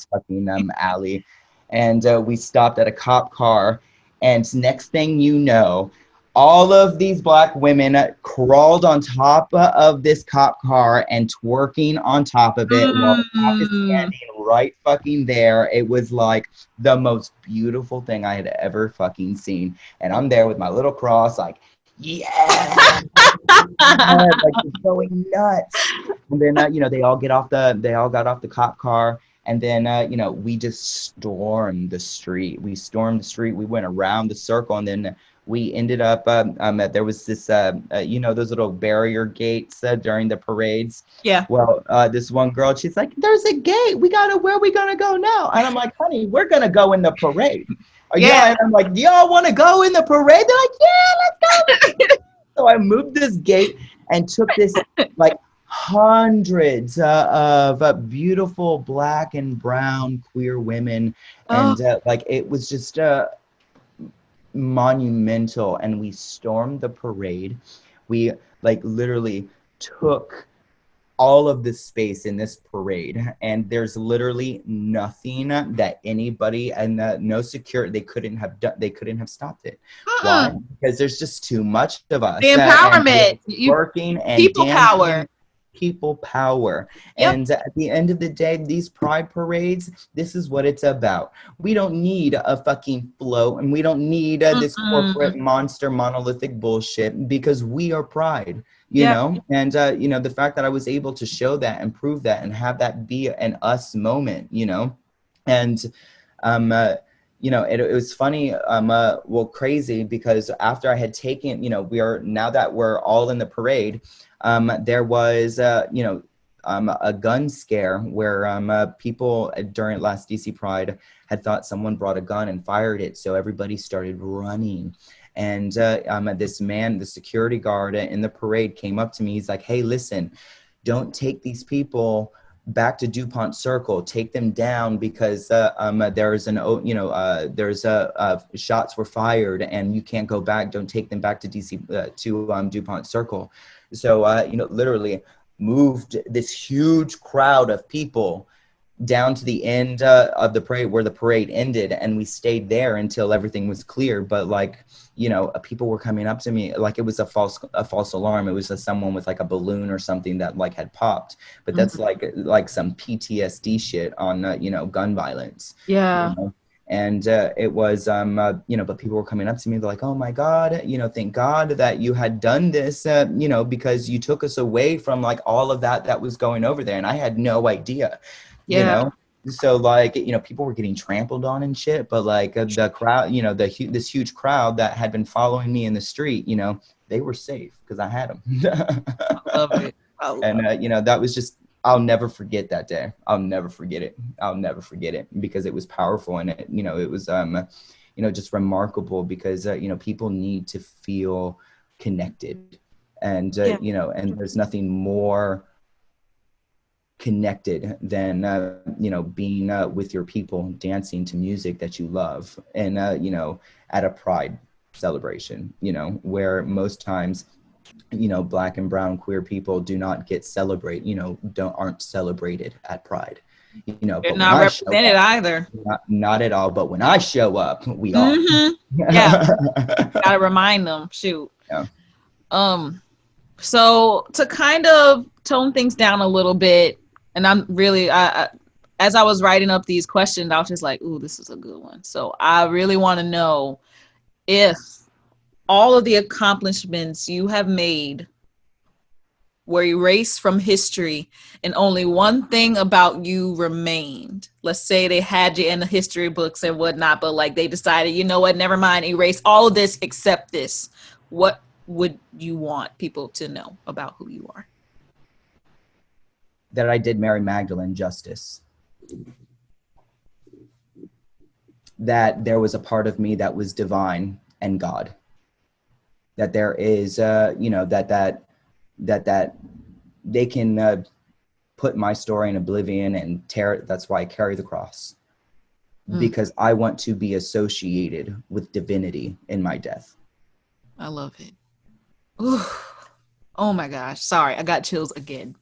fucking alley, and we stopped at a cop car, and next thing you know, all of these Black women crawled on top of this cop car and twerking on top of it while the cop is standing right fucking there. It was like the most beautiful thing I had ever fucking seen. And I'm there with my little cross, like, yeah, like just going nuts. And then they all got off the cop car. And then, we just stormed the street. We went around the circle, and then we ended up, there was this, those little barrier gates during the parades. Yeah. Well, this one girl, she's like, there's a gate. Where are we going to go now? And I'm like, honey, we're going to go in the parade. Yeah. And I'm like, do y'all want to go in the parade? They're like, yeah, let's go. So I moved this gate and took this, like, hundreds of beautiful Black and brown queer women. And it was just monumental. And we stormed the parade. We literally took all of the space in this parade, and there's literally nothing that anybody, and no security, they couldn't have stopped it. Why? Because there's just too much of us. The empowerment, working and people dancing, power. people power. Yep. And at the end of the day, these pride parades, this is what it's about. We don't need a fucking float, and we don't need this corporate Mm-mm. monster monolithic bullshit, because we are pride, you Yep. know? And, you know, the fact that I was able to show that and prove that and have that be an us moment, you know? And, you know, it was funny, well, crazy, because after I had taken, you know, now that we're all in the parade, there was, you know, a gun scare where people during last DC Pride had thought someone brought a gun and fired it. So everybody started running. And this man, the security guard in the parade, came up to me. He's like, hey, listen, don't take these people back to DuPont Circle, take them down, because there's there's shots were fired and you can't go back. Don't take them back to DC to DuPont Circle. So you know, literally moved this huge crowd of people down to the end of the parade, where the parade ended, and we stayed there until everything was clear. But like, you know, people were coming up to me like it was a false alarm. It was someone with like a balloon or something that like had popped. But that's like some PTSD shit on you know, gun violence. Yeah. You know? And it was you know, but people were coming up to me, they're like, oh my God, you know, thank God that you had done this, you know, because you took us away from like all of that was going over there, and I had no idea. You Yeah. know, so like, you know, people were getting trampled on and shit, but like the crowd, you know, this huge crowd that had been following me in the street, you know, they were safe because I had them. I love it. I love And you know, that was just, I'll never forget that day. I'll never forget it. I'll never forget it, because it was powerful, and it, you know, it was you know, just remarkable, because you know, people need to feel connected. And Yeah. you know, and there's nothing more connected than you know, being with your people, dancing to music that you love, and you know, at a pride celebration, you know, where most times, you know, Black and brown queer people do not get celebrate, you know, aren't celebrated at pride, you know. They're But when not I show represented up, either. not at all, but when I show up, we are. Mm-hmm. Yeah. Gotta remind them. Shoot. Yeah. So to kind of tone things down a little bit, and I'm really, as I was writing up these questions, I was just like, ooh, this is a good one. So I really want to know if all of the accomplishments you have made were erased from history and only one thing about you remained. Let's say they had you in the history books and whatnot, but like they decided, you know what, never mind, erase all of this except this. What would you want people to know about who you are? That I did Mary Magdalene justice. That there was a part of me that was divine and God. That there is, you know, that they can put my story in oblivion and tear it. That's why I carry the cross, because I want to be associated with divinity in my death. I love it. Ooh. Oh my gosh. Sorry, I got chills again.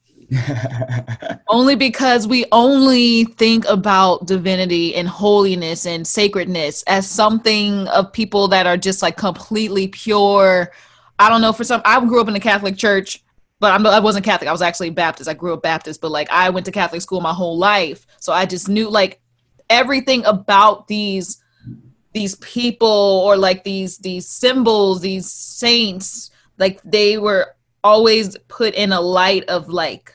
Only because we only think about divinity and holiness and sacredness as something of people that are just like completely pure. I don't know, for some, I grew up in the Catholic church, but I wasn't Catholic. I was actually Baptist. I grew up Baptist, but like I went to Catholic school my whole life. So I just knew like everything about these people, or like these symbols, these saints, like they were always put in a light of like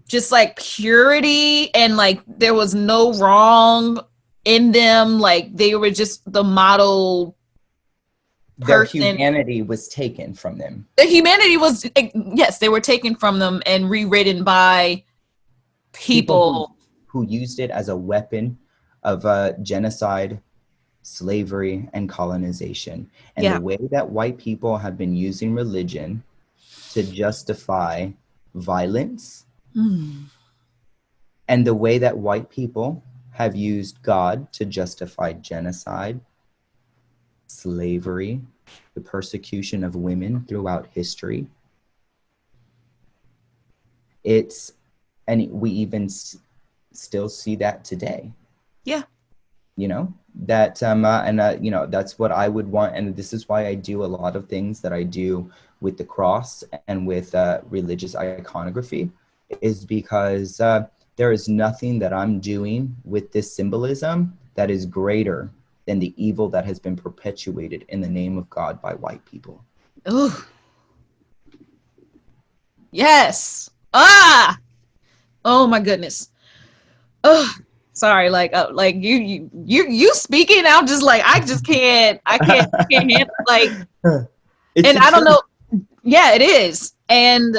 just like purity, and like there was no wrong in them, like they were just the model Their person. humanity was taken from them. The humanity was, yes, they were taken from them and rewritten by People people. who used it as a weapon of genocide, slavery, and colonization. And the Yeah. way that white people have been using religion to justify violence, and the way that white people have used God to justify genocide, slavery, the persecution of women throughout history. And we even still see that today. Yeah. you know, that you know, that's what I would want, and this is why I do a lot of things that I do with the cross and with religious iconography, is because there is nothing that I'm doing with this symbolism that is greater than the evil that has been perpetuated in the name of God by white people. Ooh. Yes. Ah. Oh my goodness. Oh, sorry. Like you speaking. I'm just like, I just can't. I can't handle, like. It's And the I don't truth. know. Yeah, it is. And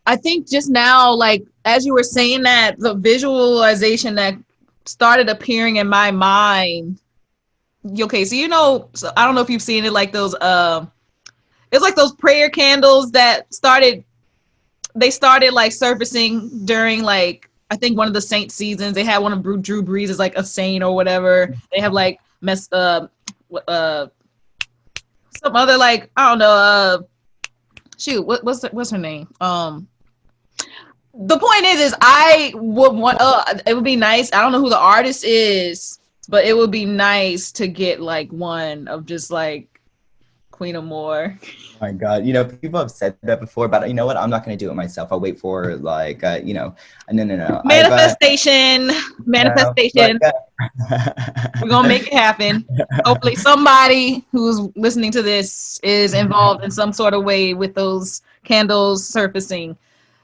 I think just now, like as you were saying that, the visualization that started appearing in my mind. Okay, so so I don't know if you've seen it, like those it's like those prayer candles that they started like surfacing during, like, I think one of the saint seasons. They had one of Drew Brees as like a saint or whatever. They have like uh some other, like, I don't know, shoot, what's her name? The point is I would want, it would be nice. I don't know who the artist is, but it would be nice to get like one of just like Queen Amor. My God, you know, people have said that before, but you know what? I'm not going to do it myself. I'll wait for like, you know, no, no, no. Manifestation, No, like, manifestation. We're gonna make it happen. Hopefully, somebody who's listening to this is involved in some sort of way with those candles surfacing.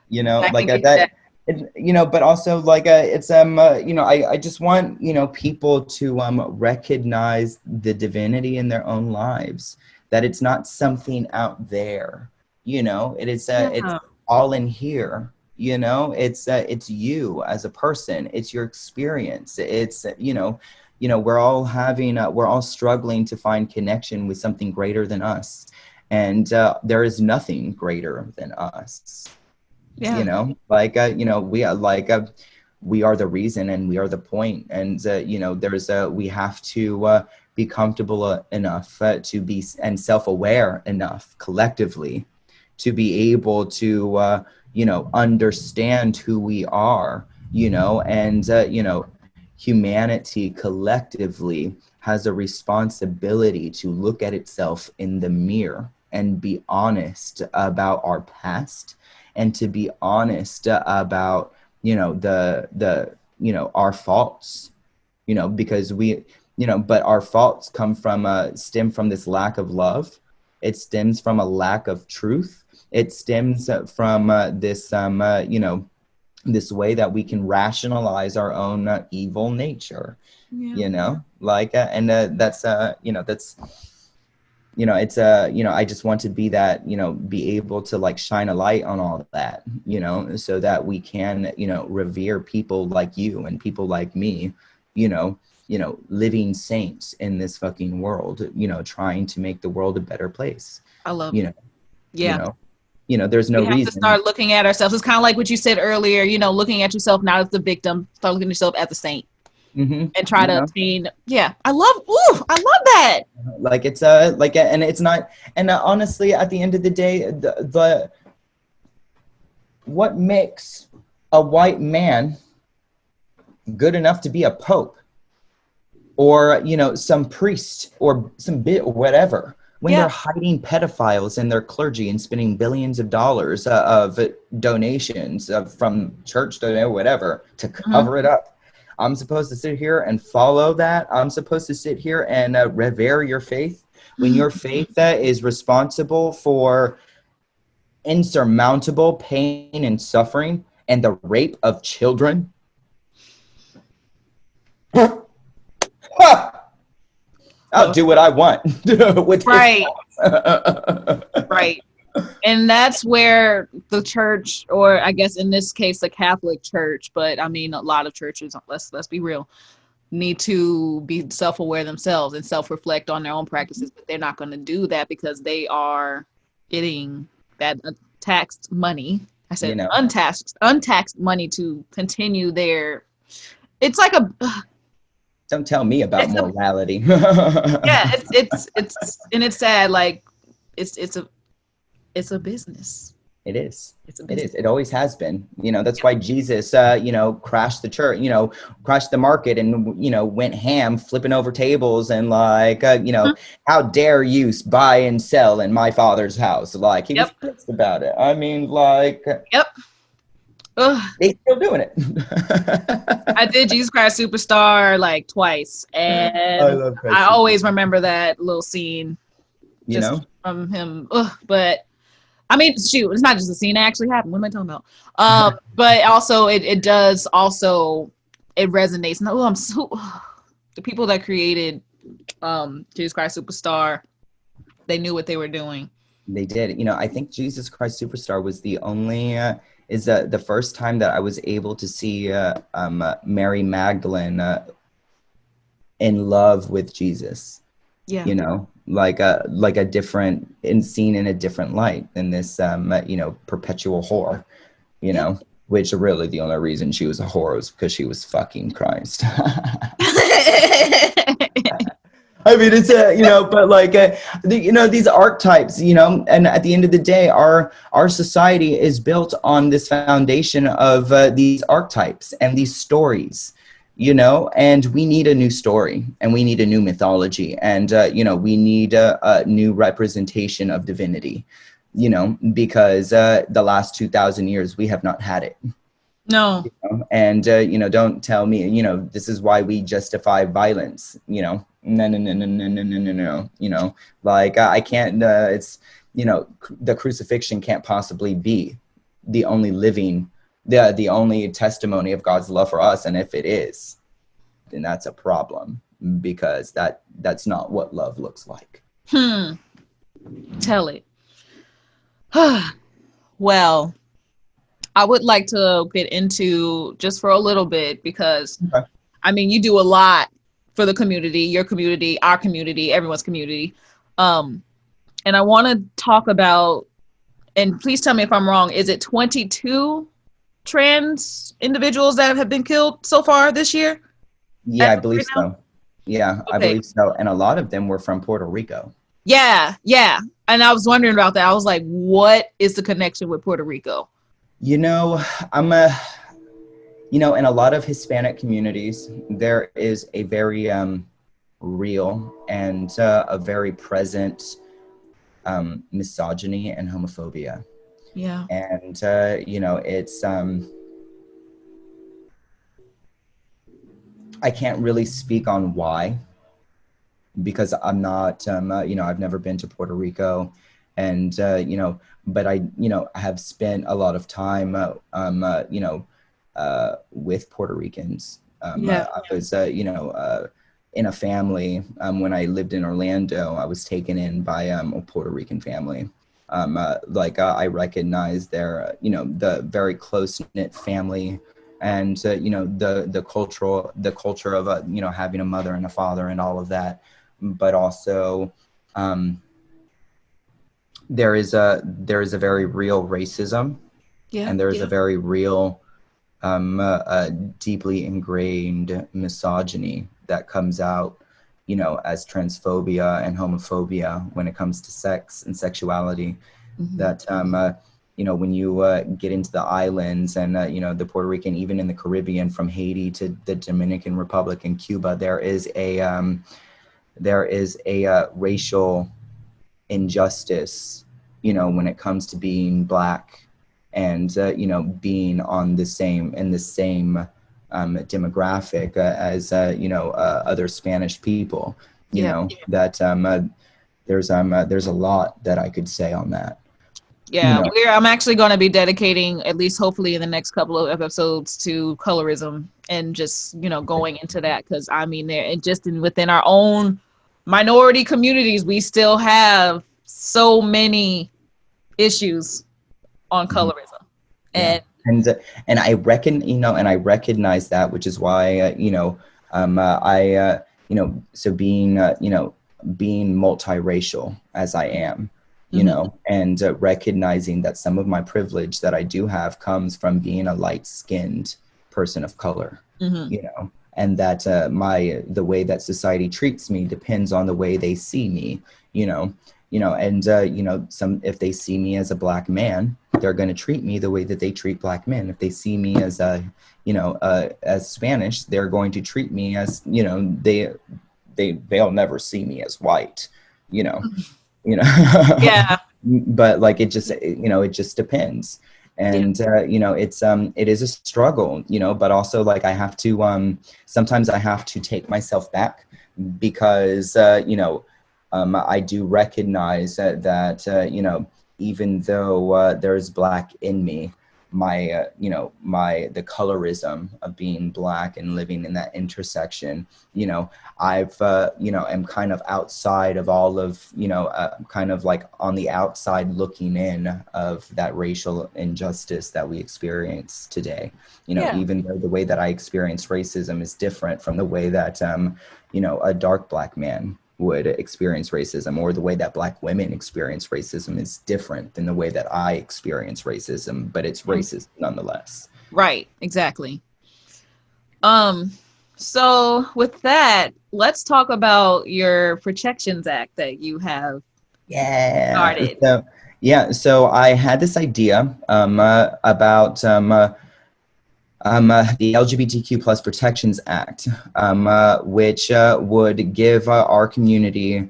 you know, I like can get that. that, you know, but also like, it's, you know, I just want, you know, people to recognize the divinity in their own lives, that it's not something out there, you know, it's Yeah. all in here. You know, it's you as a person, it's your experience, it's, you know, we're all having, we're all struggling to find connection with something greater than us, and there is nothing greater than us. You Yeah. know, like, you know, we are like, we are the reason and we are the point, and you know, there's we have to be comfortable enough to be, and self-aware enough collectively to be able to you know, understand who we are, you know, and you know, humanity collectively has a responsibility to look at itself in the mirror and be honest about our past, and to be honest about, you know, the you know, our faults, you know, because we, you know, but our faults come from stem from this lack of love. It stems from a lack of truth. It stems from this you know, this way that we can rationalize our own evil nature, Yeah. you know, like, and that's you know, that's, you know, it's you know, I just want to be that, you know, be able to like shine a light on all of that, you know, so that we can, you know, revere people like you and people like me, you know, living saints in this fucking world, you know, trying to make the world a better place, I love you it. know, you Yeah. know, there's no We have to reason. start looking at ourselves. It's kind of like what you said earlier, looking at yourself not as the victim, start looking at yourself as the saint and try You to know, obtain. Yeah. I love that. like, it's like, and it's not, and honestly, at the end of the day, the what makes a white man good enough to be a pope, or, you know, some priest or some bit or whatever, when Yeah. they're hiding pedophiles in their clergy and spending billions of dollars of donations from church or whatever to Mhm. cover it up? I'm supposed to sit here and follow that? I'm supposed to sit here and revere your faith when your faith is responsible for insurmountable pain and suffering and the rape of children? I'll Well, do what I want with his right, funds. right. And that's where the church, or I guess in this case, the Catholic Church, but I mean, a lot of churches, let's be real, need to be self-aware themselves and self-reflect on their own practices, but they're not going to do that because they are getting that taxed money. I You said know, untaxed money to continue their. It's like a, don't tell me about it's a, morality. yeah, it's and it's sad. Like it's a business. It is. It's a It business. is. It always has been. That's why Jesus, crashed the church, crashed the market and, went ham, flipping over tables and like, Mhm. how dare you buy and sell in my father's house? Like, he was Yep. pissed about it. I mean, like, Yep. Ugh. they still doing it. I did Jesus Christ Superstar like twice, I and love I Christ always Superstar. remember that little scene You just know? from him. Ugh. But I mean, shoot, it's not just a scene that actually happened. What am I talking about? But also, it does also, it resonates. No, I'm so the people that created Jesus Christ Superstar, they knew what they were doing. They did. I think Jesus Christ Superstar was the only, the first time that I was able to see Mary Magdalene in love with Jesus. Yeah. Like a different, and seen in a different light than this, perpetual whore, Yeah. which really the only reason she was a whore was because she was fucking Christ. I mean, it's but like, these archetypes, and at the end of the day, our society is built on this foundation of these archetypes and these stories, and we need a new story and we need a new mythology and, we need a new representation of divinity, because the last 2,000 years we have not had it. No. And don't tell me this is why we justify violence. No, like I can't, it's the crucifixion can't possibly be the only living, the only testimony of God's love for us. And if it is, then that's a problem, because that's not what love looks like. Tell it. Well, I would like to get into just for a little bit, because Okay. I mean, you do a lot for the community, your community, our community, everyone's community. And I want to talk about, and please tell me if I'm wrong, is it 22 trans individuals that have been killed so far this year? Yeah, I believe so. Yeah, I Okay. believe so. And a lot of them were from Puerto Rico. Yeah. And I was wondering about that. I was like, what is the connection with Puerto Rico? I'm in a lot of Hispanic communities, there is a very real and a very present misogyny and homophobia. Yeah. And, it's, I can't really speak on why, because I'm not, I've never been to Puerto Rico. And, but I have spent a lot of time, with Puerto Ricans. Yeah. I was, in a family, when I lived in Orlando, I was taken in by a Puerto Rican family. I recognize their, the very close knit family, and the culture of having a mother and a father and all of that, but also there is a very real racism, Yeah. and there is a very real deeply ingrained misogyny that comes out, as transphobia and homophobia when it comes to sex and sexuality. Mhm. That when you get into the islands and the Puerto Rican, even in the Caribbean, from Haiti to the Dominican Republic and Cuba, there is a racial injustice, when it comes to being Black and being in the same demographic as other Spanish people. That there's a lot that I could say on that. Yeah, I'm actually going to be dedicating, at least hopefully in the next couple of episodes, to colorism and just going into that, because I mean, within our own minority communities, we still have so many issues on colorism. And I recognize that, which is why so being being multiracial as I am, and recognizing that some of my privilege that I do have comes from being a light-skinned person of color, and that the way that society treats me depends on the way they see me, and some, if they see me as a Black man, they're going to treat me the way that they treat black men. If they see me as as Spanish, they're going to treat me as, they'll never see me as white, you know. Yeah. But like, it just depends. And it is a struggle, but also, like, I have to sometimes I have to take myself back, because I do recognize that even though there's black in me, the colorism of being black and living in that intersection, I've am kind of outside of all of, kind of like on the outside looking in of that racial injustice that we experience today. Even though the way that I experience racism is different from the way that a dark black man would experience racism, or the way that black women experience racism is different than the way that I experience racism, but it's racist nonetheless. Right, exactly. So with that, let's talk about your Protections Act that you have started. So I had this idea about the LGBTQ plus Protections Act, which would give our community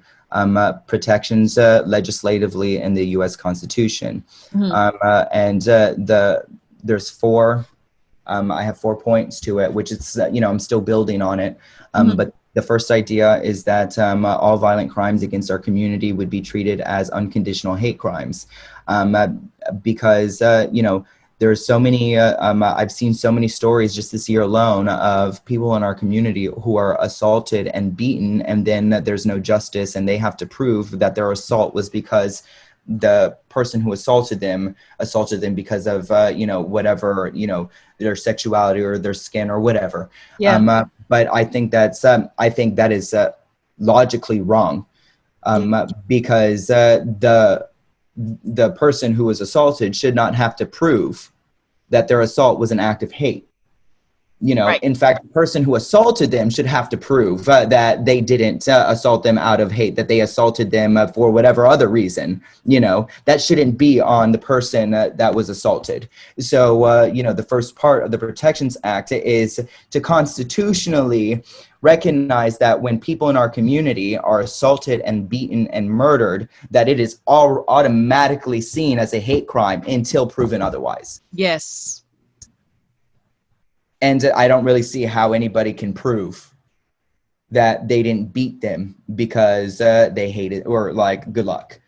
protections legislatively in the U.S. Constitution. There's four. I have 4 points to it, which is I'm still building on it. But the first idea is that all violent crimes against our community would be treated as unconditional hate crimes, because there's so many, I've seen so many stories just this year alone of people in our community who are assaulted and beaten, and then there's no justice, and they have to prove that their assault was because the person who assaulted them because of, whatever, their sexuality or their skin or whatever. But I think that is logically wrong, because the person who was assaulted should not have to prove that their assault was an act of hate. In fact, the person who assaulted them should have to prove that they didn't assault them out of hate, that they assaulted them for whatever other reason. That shouldn't be on the person that was assaulted. So, the first part of the Protections Act is to constitutionally recognize that when people in our community are assaulted and beaten and murdered, that it is all automatically seen as a hate crime until proven otherwise. Yes. And I don't really see how anybody can prove that they didn't beat them because they hated, or like, good luck,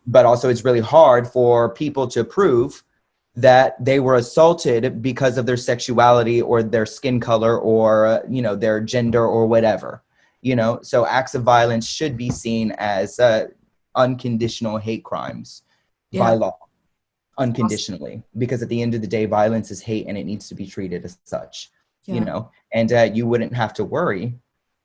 But also, it's really hard for people to prove that they were assaulted because of their sexuality or their skin color or, their gender or whatever, So acts of violence should be seen as unconditional hate crimes by law. Unconditionally, because at the end of the day, violence is hate and it needs to be treated as such, and you wouldn't have to worry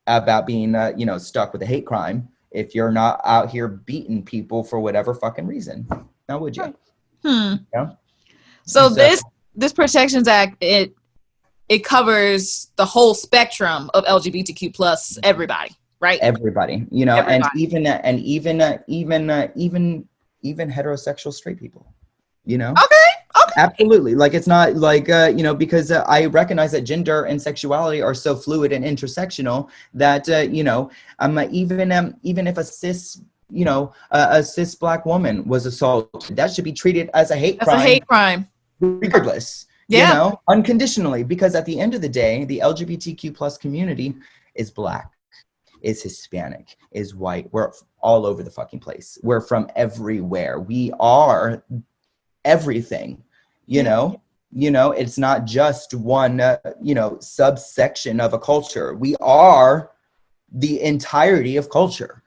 about being, stuck with a hate crime if you're not out here beating people for whatever fucking reason. Now, would you? So this Protections Act, it covers the whole spectrum of LGBTQ plus everybody, right? Everybody, everybody. And even heterosexual straight people. Okay. Absolutely. Like, it's not like, because I recognize that gender and sexuality are so fluid and intersectional that, even if a cis black woman was assaulted, that should be treated as a hate crime. That's a hate crime. Regardless, unconditionally, because at the end of the day, the LGBTQ plus community is black, is Hispanic, is white. We're all over the fucking place. We're from everywhere. We are everything, it's not just one, subsection of a culture. We are the entirety of culture,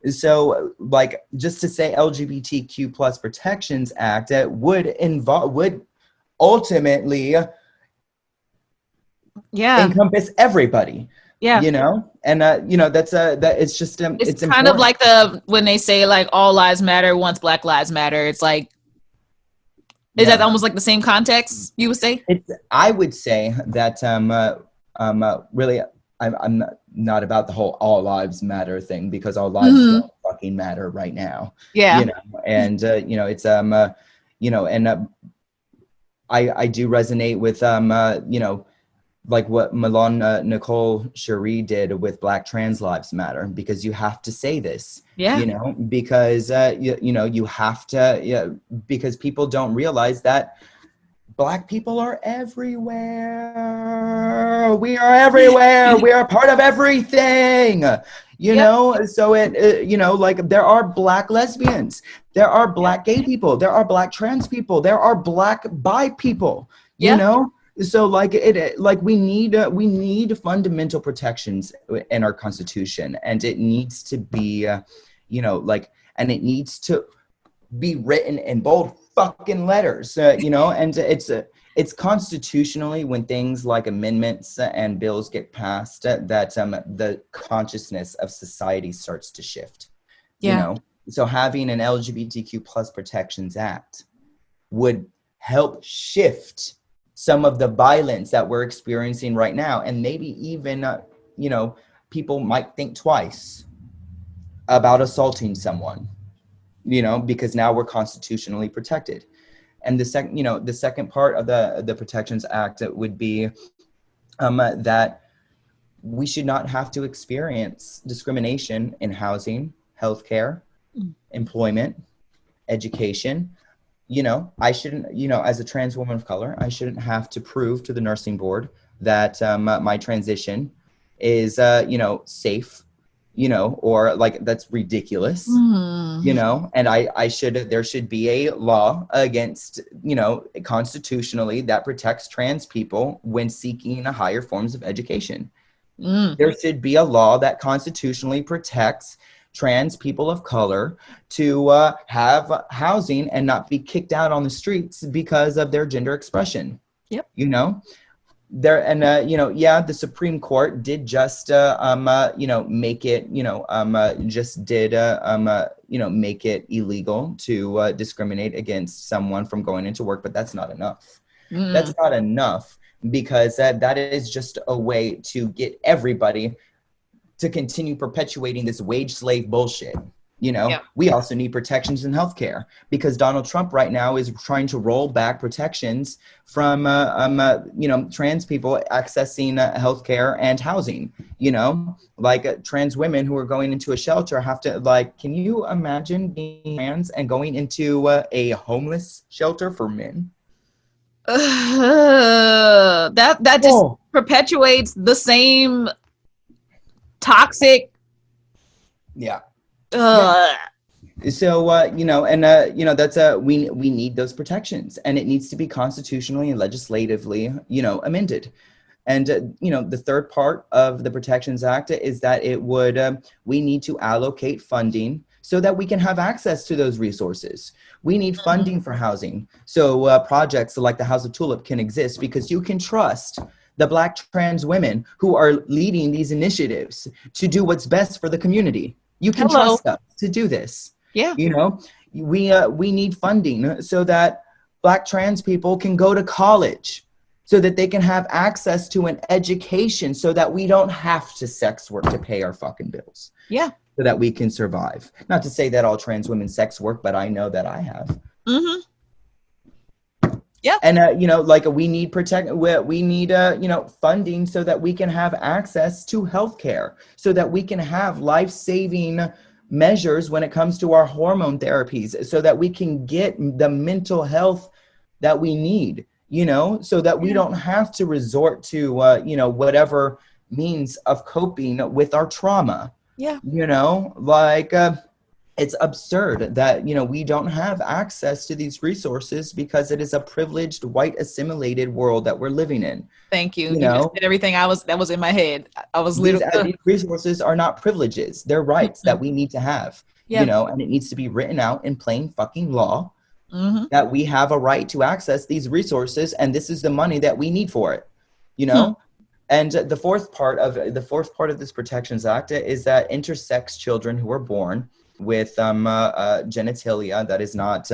So, like, just to say LGBTQ plus Protections Act, that would ultimately encompass everybody. And that's that it's just it's kind of like when they say, like, all lives matter once Black lives matter. It's like, is that almost like the same context, you would say? I would say that really, I'm not about the whole all lives matter thing, because all lives don't fucking matter right now. And it's and I do resonate with, like what Milan Nicole Cherie did with Black Trans Lives Matter, because you have to say this, because, you have to, because people don't realize that Black people are everywhere. We are everywhere. We are part of everything. So like there are Black lesbians, there are Black gay people, there are Black trans people, there are Black bi people, So like we need fundamental protections in our Constitution, and it needs to be, and it needs to be written in bold fucking letters, and it's constitutionally, when things like amendments and bills get passed, that the consciousness of society starts to shift. So having an LGBTQ plus Protections Act would help shift some of the violence that we're experiencing right now, and maybe even people might think twice about assaulting someone, because now we're constitutionally protected. And the second part of the Protections Act would be that we should not have to experience discrimination in housing, healthcare, employment, education. I shouldn't, as a trans woman of color, I shouldn't have to prove to the nursing board that my transition is, safe, or like that's ridiculous, and there should be a law against, constitutionally, that protects trans people when seeking higher forms of education. There should be a law that constitutionally protects trans people of color to have housing and not be kicked out on the streets because of their gender expression. The Supreme Court did just make it make it illegal to discriminate against someone from going into work, but that's not enough. That's not enough, because that is just a way to get everybody to continue perpetuating this wage slave bullshit. We also need protections in healthcare, because Donald Trump right now is trying to roll back protections from, trans people accessing healthcare and housing. Like trans women who are going into a shelter have to, can you imagine being trans and going into a homeless shelter for men? That just perpetuates the same toxic. So that's we need those protections, and it needs to be constitutionally and legislatively amended. And the third part of the Protections Act is that we need to allocate funding so that we can have access to those resources. We need funding for housing, so projects like the House of Tulip can exist, because you can trust the Black trans women who are leading these initiatives to do what's best for the community. You can trust us to do this. We need funding so that Black trans people can go to college, so that they can have access to an education, so that we don't have to sex work to pay our fucking bills. So that we can survive. Not to say that all trans women sex work, but I know that I have. And we need funding so that we can have access to healthcare, so that we can have life-saving measures when it comes to our hormone therapies, so that we can get the mental health that we need, so that we don't have to resort to whatever means of coping with our trauma. It's absurd that, we don't have access to these resources, because it is a privileged, white, assimilated world that we're living in. Thank you. You just did everything that was in my head. I was literally... These resources are not privileges. They're rights that we need to have, and it needs to be written out in plain fucking law that we have a right to access these resources, and this is the money that we need for it, And the fourth part of this Protections Act is that intersex children who are born with genitalia that is not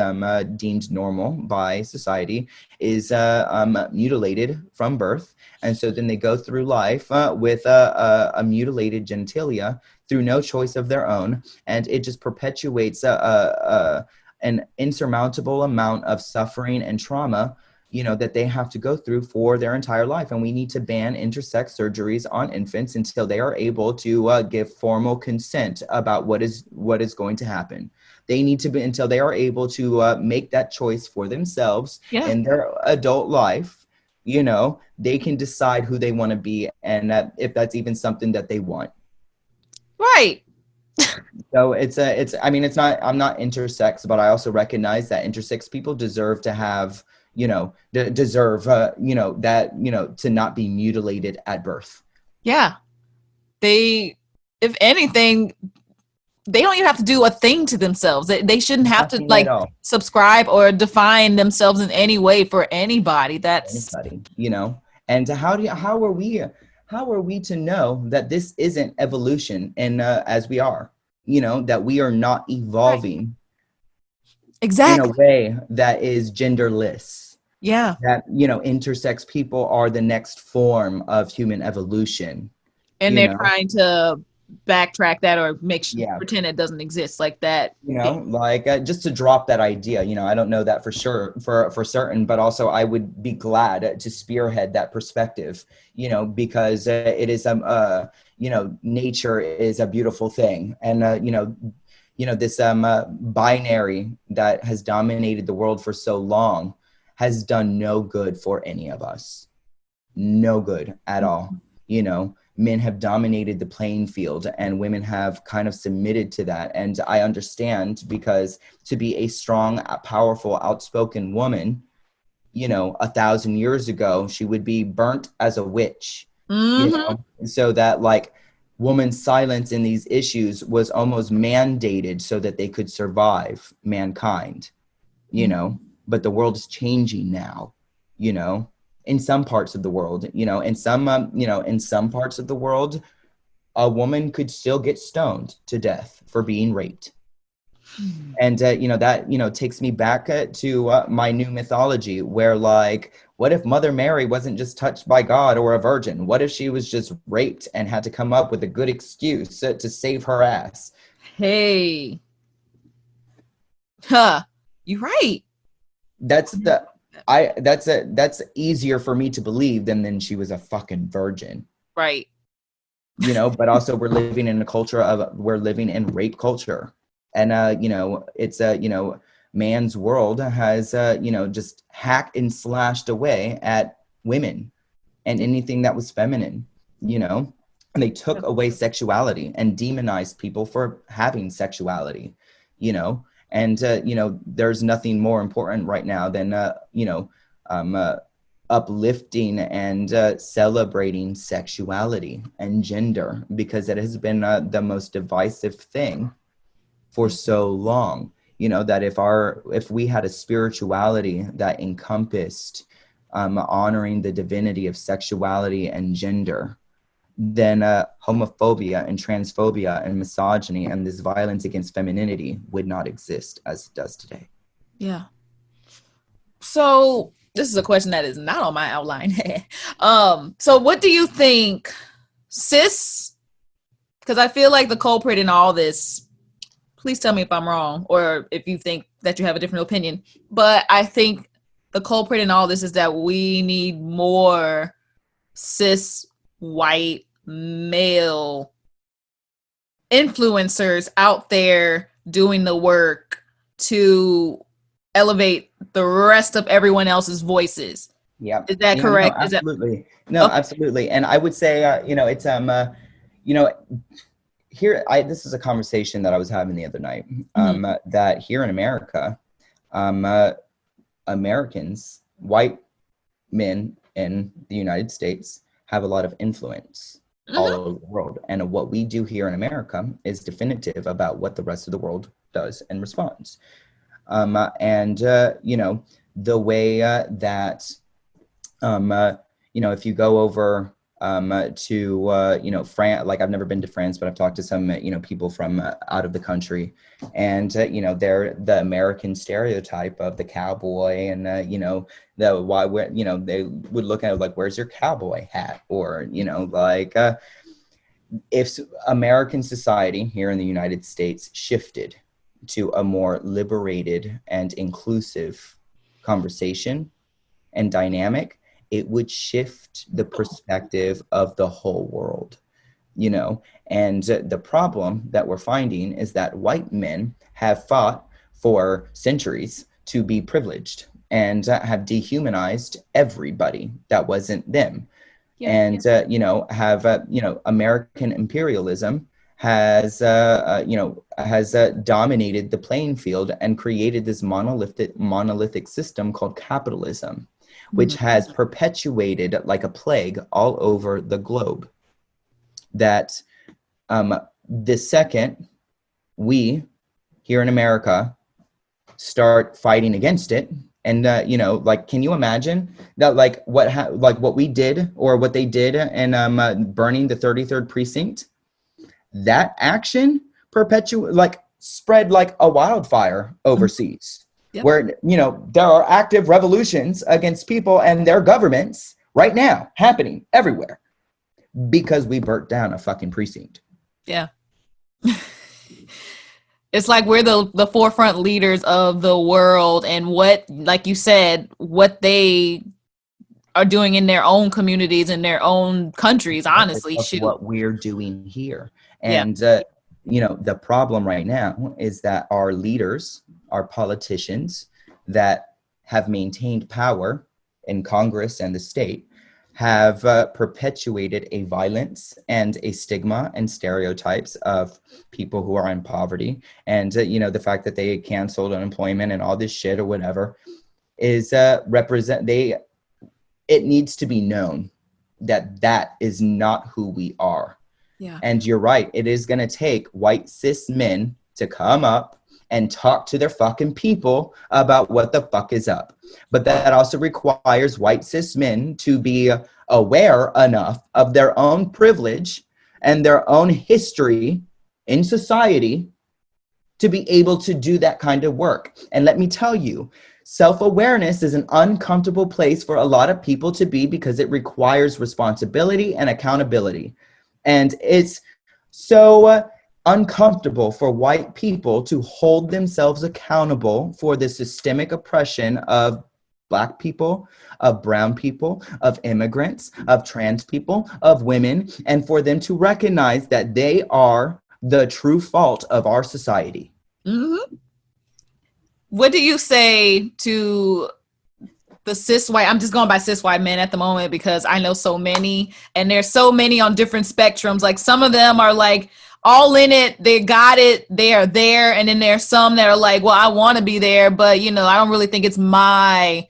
deemed normal by society is mutilated from birth, and so then they go through life with a mutilated genitalia through no choice of their own, and it just perpetuates an an insurmountable amount of suffering and trauma, that they have to go through for their entire life. And we need to ban intersex surgeries on infants until they are able to give formal consent about what is going to happen. They need to be until they are able to make that choice for themselves in their adult life. They can decide who they want to be, and if that's even something that they want. Right. So I mean, I'm not intersex, but I also recognize that intersex people deserve to have, to not be mutilated at birth. Yeah. If anything, they don't even have to do a thing to themselves. They shouldn't have to like subscribe or define themselves in any way for anybody. That's anybody, and how are we to know that this isn't evolution, and as we are, that we are not evolving exactly in a way that is genderless. Yeah. That, intersex people are the next form of human evolution. And they're trying to backtrack that or pretend it doesn't exist like that. Just to drop that idea, I don't know that for sure, for certain, but also I would be glad to spearhead that perspective, because it is, nature is a beautiful thing. And, this binary that has dominated the world for so long has done no good for any of us. No good at all. Men have dominated the playing field and women have kind of submitted to that. And I understand, because to be a strong, powerful, outspoken woman, 1,000 years ago, she would be burnt as a witch. So that like woman's silence in these issues was almost mandated so that they could survive mankind, but the world is changing now, in some parts of the world, in some parts of the world, a woman could still get stoned to death for being raped. And, that, takes me back to my new mythology where, like, what if Mother Mary wasn't just touched by God or a virgin? What if she was just raped and had to come up with a good excuse to save her ass? Hey. You're right. That's easier for me to believe than she was a fucking virgin. Right. But also we're living in rape culture. And, it's, man's world has, just hacked and slashed away at women and anything that was feminine, and they took away sexuality and demonized people for having sexuality, and, there's nothing more important right now than, uplifting and celebrating sexuality and gender, because it has been the most divisive thing for so long. That if we had a spirituality that encompassed honoring the divinity of sexuality and gender, then homophobia and transphobia and misogyny and this violence against femininity would not exist as it does today. Yeah. So this is a question that is not on my outline. So what do you think, cis? Because I feel like the culprit in all this, please tell me if I'm wrong or if you think that you have a different opinion, but I think the culprit in all this is that we need more cis white male influencers out there doing the work to elevate the rest of everyone else's voices. Yeah. Is that correct? No, absolutely. Absolutely. And I would say, it's, this is a conversation that I was having the other night, that here in America, Americans, white men in the United States, have a lot of influence all over the world. And what we do here in America is definitive about what the rest of the world does and responds. The way that, if you go over to France, like I've never been to France, but I've talked to some people from out of the country, and they're the American stereotype of the cowboy, and they would look at it like, where's your cowboy hat? Or if American society here in the United States shifted to a more liberated and inclusive conversation and dynamic, it would shift the perspective of the whole world, you know. And the problem that we're finding is that white men have fought for centuries to be privileged and have dehumanized everybody that wasn't them. Yeah. And you know, have you know, American imperialism has dominated the playing field and created this monolithic system called capitalism, which has perpetuated like a plague all over the globe. That the second we here in America start fighting against it, and you know, like, can you imagine that, like what we did, or what they did in burning the 33rd precinct? That action spread like a wildfire overseas. Yep. Where, you know, there are active revolutions against people and their governments right now happening everywhere because we burnt down a fucking precinct. Yeah. It's like we're the forefront leaders of the world, and what, like you said, what they are doing in their own communities, in their own countries, honestly. That's what we're doing here. And, yeah. You know, the problem right now is that our leaders, our politicians that have maintained power in Congress and the state have perpetuated a violence and a stigma and stereotypes of people who are in poverty. And, you know, the fact that they canceled unemployment and all this shit or whatever is it needs to be known that that is not who we are. Yeah. And you're right. It is going to take white cis men to come up and talk to their fucking people about what the fuck is up. But that also requires white cis men to be aware enough of their own privilege and their own history in society to be able to do that kind of work. And let me tell you, self-awareness is an uncomfortable place for a lot of people to be because it requires responsibility and accountability. And it's so uncomfortable for white people to hold themselves accountable for the systemic oppression of Black people, of brown people, of immigrants, of trans people, of women, and for them to recognize that they are the true fault of our society. Mm-hmm. What do you say to the cis white, I'm just going by cis white men at the moment because I know so many, and there's so many on different spectrums. Like, some of them are like all in it, they got it, they are there. And then there's some that are like, well, I want to be there, but, you know, I don't really think I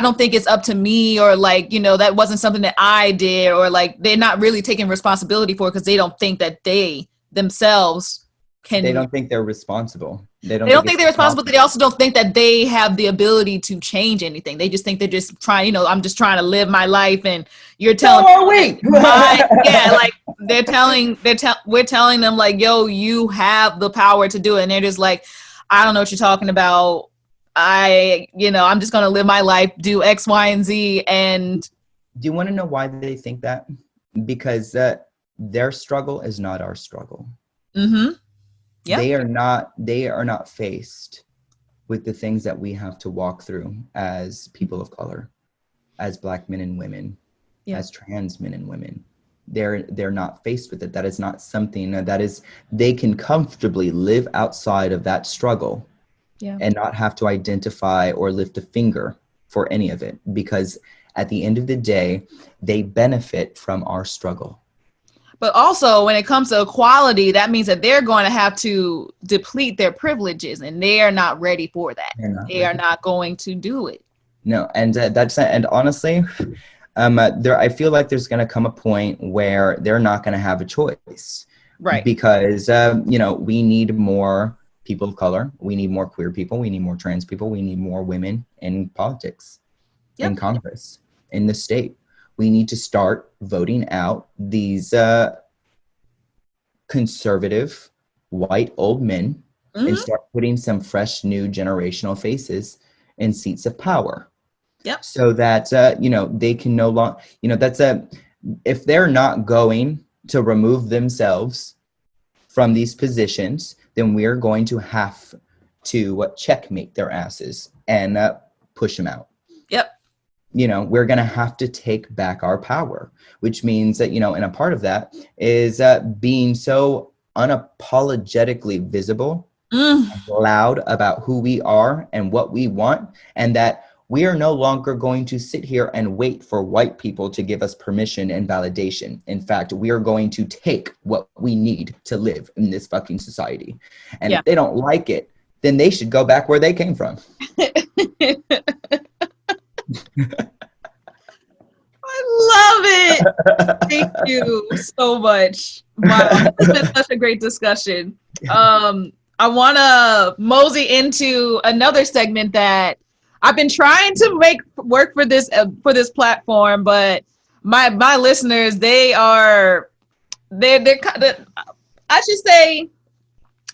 don't think it's up to me, or like, you know, that wasn't something that I did, or like they're not really taking responsibility for it because they don't think that they themselves they don't think they're responsible. They don't think they're responsible, but they also don't think that they have the ability to change anything. They just think they're just trying, you know, I'm just trying to live my life, and you're telling like we're telling them like, yo, you have the power to do it. And they're just like, I don't know what you're talking about. I'm just going to live my life, do X, Y, and Z. And do you want to know why they think that? Because their struggle is not our struggle. Mm-hmm. Yep. They are not faced with the things that we have to walk through as people of color, as Black men and women, as trans men and women. They're not faced with it. That is not something they can comfortably live outside of that struggle and not have to identify or lift a finger for any of it, because at the end of the day, they benefit from our struggle. But also, when it comes to equality, that means that they're going to have to deplete their privileges, and they are not ready for that. They are not going to do it. No, and and honestly, I feel like there's going to come a point where they're not going to have a choice, right? Because we need more people of color, we need more queer people, we need more trans people, we need more women in politics, in Congress, in the state. We need to start voting out these conservative white old men and start putting some fresh new generational faces in seats of power. Yep. So that, they can no longer, if they're not going to remove themselves from these positions, then we're going to have to checkmate their asses and push them out. Yep. We're going to have to take back our power, which means that, and a part of that is being so unapologetically visible, loud about who we are and what we want, and that we are no longer going to sit here and wait for white people to give us permission and validation. In fact, we are going to take what we need to live in this fucking society. And if they don't like it, then they should go back where they came from. I love it. Thank you so much. Wow, this has been such a great discussion. I want to mosey into another segment that I've been trying to make work for this platform, but my listeners, they're kind of, I should say,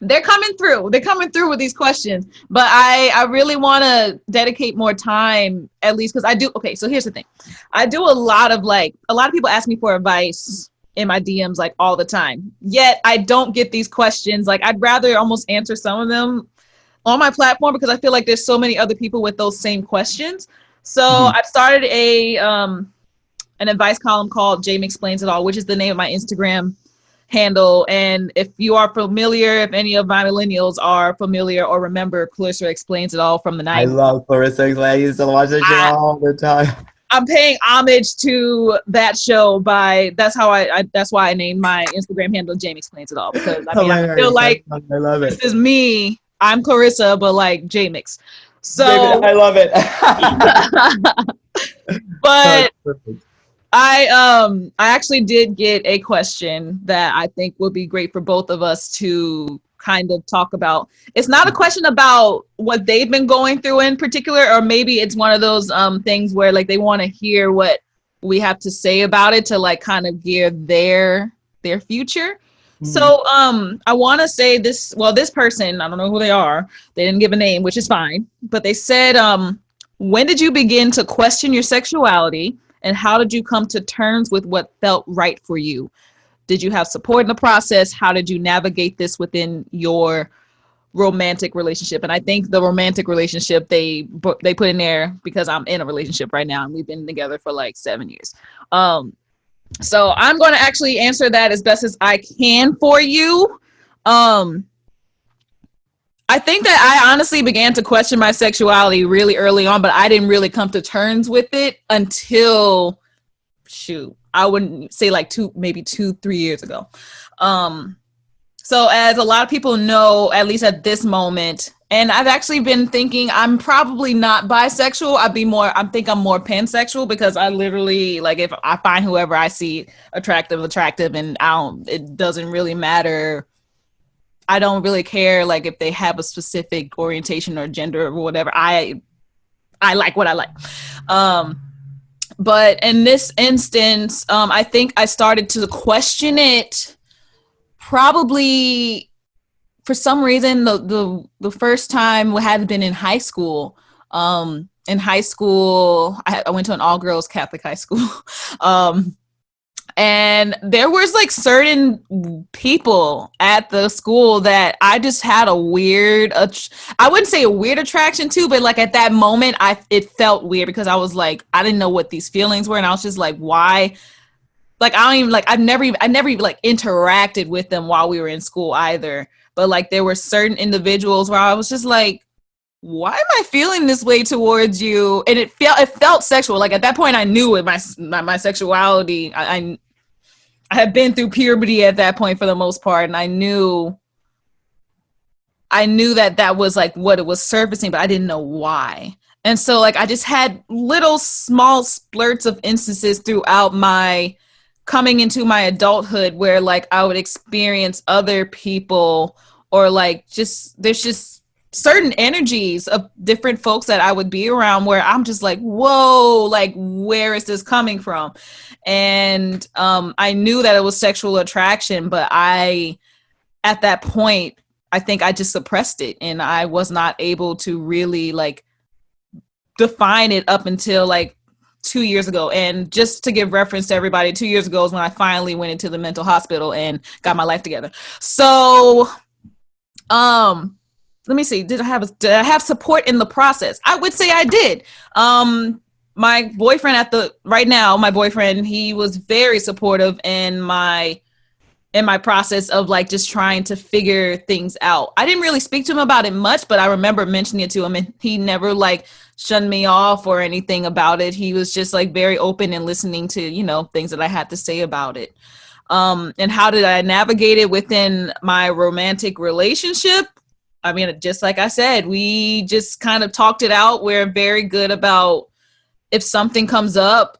they're coming through. They're coming through with these questions, but I really want to dedicate more time, at least, because I do. Okay, so here's the thing. I do a lot of people ask me for advice in my DMs like all the time. Yet I don't get these questions. Like, I'd rather almost answer some of them on my platform because I feel like there's so many other people with those same questions. So I've started an advice column called J.Mix Explains It All, which is the name of my Instagram handle. And if you are familiar, if any of my millennials are familiar or remember Clarissa Explains It All from the 90s. I love Clarissa. I used to watch that shit all the time. I'm paying homage to that show that's why I named my Instagram handle J.Mix Explains It All, because I feel like I love it. This is me. I'm Clarissa, but like J.Mix. So David, I love it. But I actually did get a question that I think would be great for both of us to kind of talk about. It's not a question about what they've been going through in particular, or maybe it's one of those things where like they want to hear what we have to say about it to like kind of gear their future. So I want to say this, this person, I don't know who they are. They didn't give a name, which is fine. But they said, when did you begin to question your sexuality, and how did you come to terms with what felt right for you? Did you have support in the process? How did you navigate this within your romantic relationship? And I think the romantic relationship they put in there because I'm in a relationship right now and we've been together for like 7 years. So I'm going to actually answer that as best as I can for you. I think that I honestly began to question my sexuality really early on, but I didn't really come to terms with it until, I wouldn't say like 2-3 years ago. So as a lot of people know, at least at this moment, and I've actually been thinking I'm probably not bisexual. I think I'm more pansexual, because I literally, like, if I find whoever I see attractive, and it doesn't really matter. I don't really care, like, if they have a specific orientation or gender or whatever. I like what I like. But in this instance, I think I started to question it probably for some reason. The first time had been in high school. In high school, I went to an all-girls Catholic high school. And there was like certain people at the school that I just had a weird, I wouldn't say a weird attraction to, but like at that moment, it felt weird because I was like, I didn't know what these feelings were. And I was just like, why? Like, I don't even like, I never even like interacted with them while we were in school either. But like, there were certain individuals where I was just like, why am I feeling this way towards you? And it felt sexual. Like at that point I knew it, my sexuality. I had been through puberty at that point for the most part. And I knew that was like what it was surfacing, but I didn't know why. And so like, I just had little small splurts of instances throughout my coming into my adulthood where like I would experience other people, or like there's just certain energies of different folks that I would be around where I'm just like, whoa, like, where is this coming from? And I knew that it was sexual attraction, but at that point, I think I just suppressed it, and I was not able to really like define it up until like 2 years ago. And just to give reference to everybody, 2 years ago is when I finally went into the mental hospital and got my life together. So, let me see. Did I have support in the process? I would say I did. My boyfriend my boyfriend, he was very supportive in my process of like just trying to figure things out. I didn't really speak to him about it much, but I remember mentioning it to him, and he never like shunned me off or anything about it. He was just like very open and listening to, things that I had to say about it. And how did I navigate it within my romantic relationship? I mean, just like I said, we just kind of talked it out. We're very good about, if something comes up,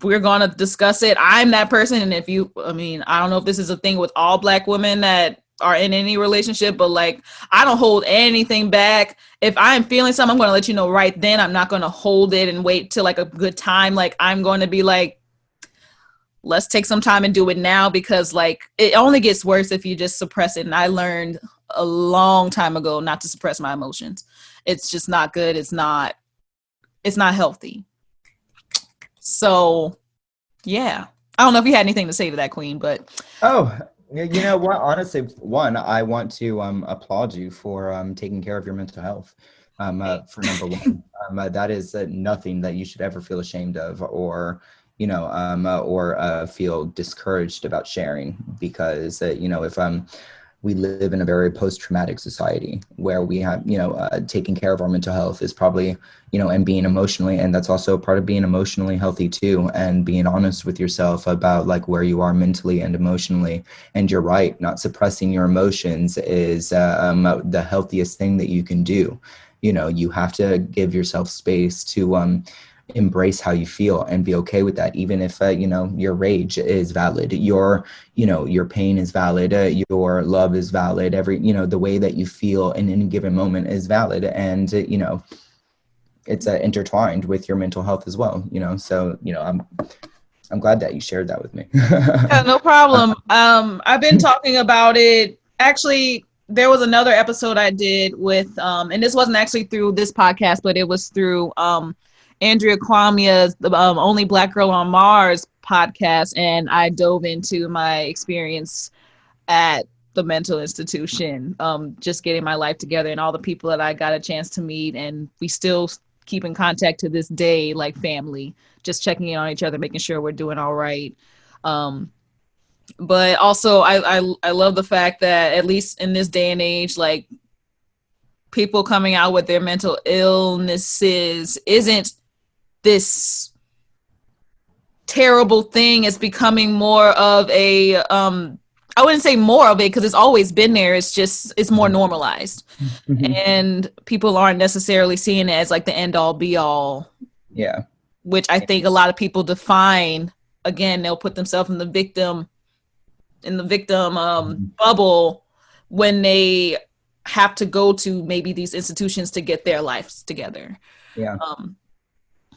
we're going to discuss it. I'm that person. And I don't know if this is a thing with all Black women that are in any relationship, but like, I don't hold anything back. If I'm feeling something, I'm going to let you know right then. I'm not going to hold it and wait till like a good time. Like, I'm going to be like, let's take some time and do it now, because like, it only gets worse if you just suppress it. And I learned a long time ago not to suppress my emotions. It's just not good. It's not healthy. So, yeah. I don't know if you had anything to say to that, Qween, but... Oh, you know what? Honestly, one, I want to applaud you for taking care of your mental health. For number one, that is nothing that you should ever feel ashamed of, or feel discouraged about sharing, because if we live in a very post-traumatic society where we have, taking care of our mental health is probably, and being emotionally, and that's also part of being emotionally healthy too, and being honest with yourself about like where you are mentally and emotionally. And you're right, not suppressing your emotions is the healthiest thing that you can do. You have to give yourself space to embrace how you feel and be okay with that, even if your rage is valid, your pain is valid, your love is valid, the way that you feel in any given moment is valid, and it's intertwined with your mental health as well. So I'm glad that you shared that with me. Yeah, no problem. I've been talking about it. Actually, there was another episode I did with and this wasn't actually through this podcast, but it was through Andrea Kwamia's Only Black Girl on Mars podcast, and I dove into my experience at the mental institution, just getting my life together, and all the people that I got a chance to meet, and we still keep in contact to this day, like family, just checking in on each other, making sure we're doing all right. But also I love the fact that at least in this day and age, like, people coming out with their mental illnesses isn't this terrible thing. Is becoming more of a I wouldn't say more of it, because it's always been there. It's more normalized. And people aren't necessarily seeing it as like the end all be all. Yeah. Which I think a lot of people define, again, they'll put themselves in the victim bubble when they have to go to maybe these institutions to get their lives together. Yeah.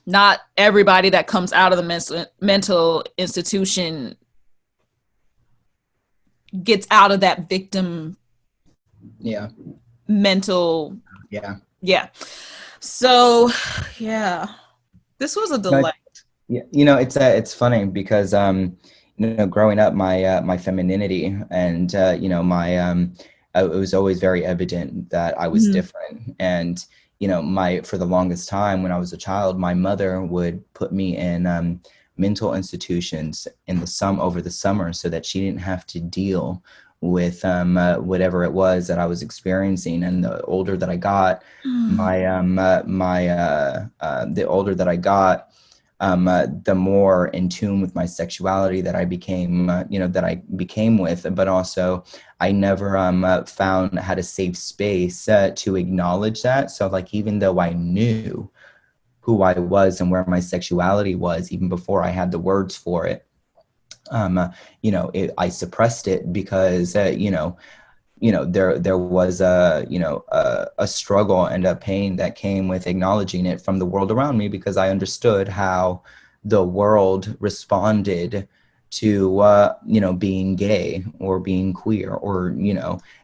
Not everybody that comes out of the mental institution gets out of that victim mental. Yeah. So, yeah, this was a delight. Yeah, it's funny because growing up, my femininity and it was always very evident that I was different. And for the longest time when I was a child, my mother would put me in mental institutions over the summer, so that she didn't have to deal with whatever it was that I was experiencing. And the older that I got, the older that I got, the more in tune with my sexuality that I became, with, but also I never had a safe space to acknowledge that. So like, even though I knew who I was and where my sexuality was, even before I had the words for it, I suppressed it because, there was a struggle and a pain that came with acknowledging it from the world around me, because I understood how the world responded to being gay or being queer, or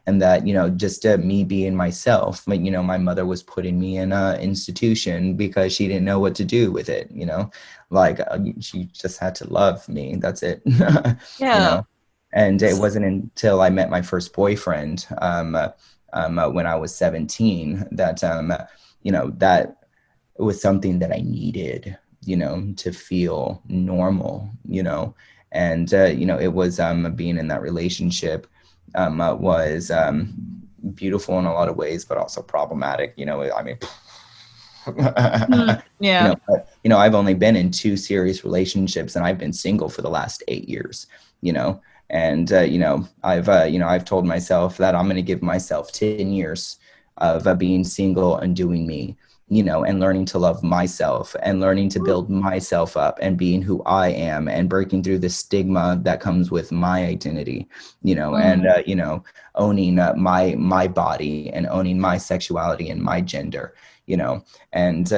and that just me being myself. Like, my mother was putting me in a institution because she didn't know what to do with it. Like, she just had to love me, that's it. Yeah. And it wasn't until I met my first boyfriend, when I was 17, that that was something that I needed, to feel normal, and it was being in that relationship was beautiful in a lot of ways, but also problematic. I mean, Yeah. I've only been in 2 serious relationships, and I've been single for the last 8 years. And I've told myself that I'm going to give myself 10 years of being single and doing me, and learning to love myself and learning to build myself up and being who I am and breaking through the stigma that comes with my identity, and owning my body and owning my sexuality and my gender, and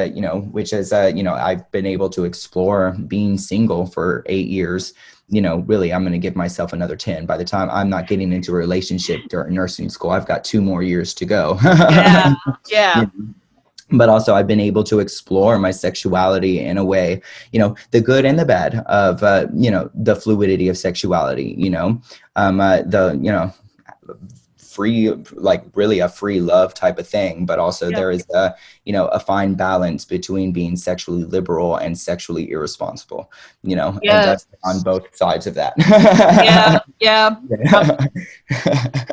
which is I've been able to explore being single for 8 years. Really, I'm going to give myself another 10. By the time I'm not getting into a relationship during nursing school, I've got 2 more years to go. Yeah. Yeah. But also I've been able to explore my sexuality in a way, the good and the bad of, the fluidity of sexuality, the, free, like really a free love type of thing. But also there is a fine balance between being sexually liberal and sexually irresponsible, and on both sides of that. Yeah.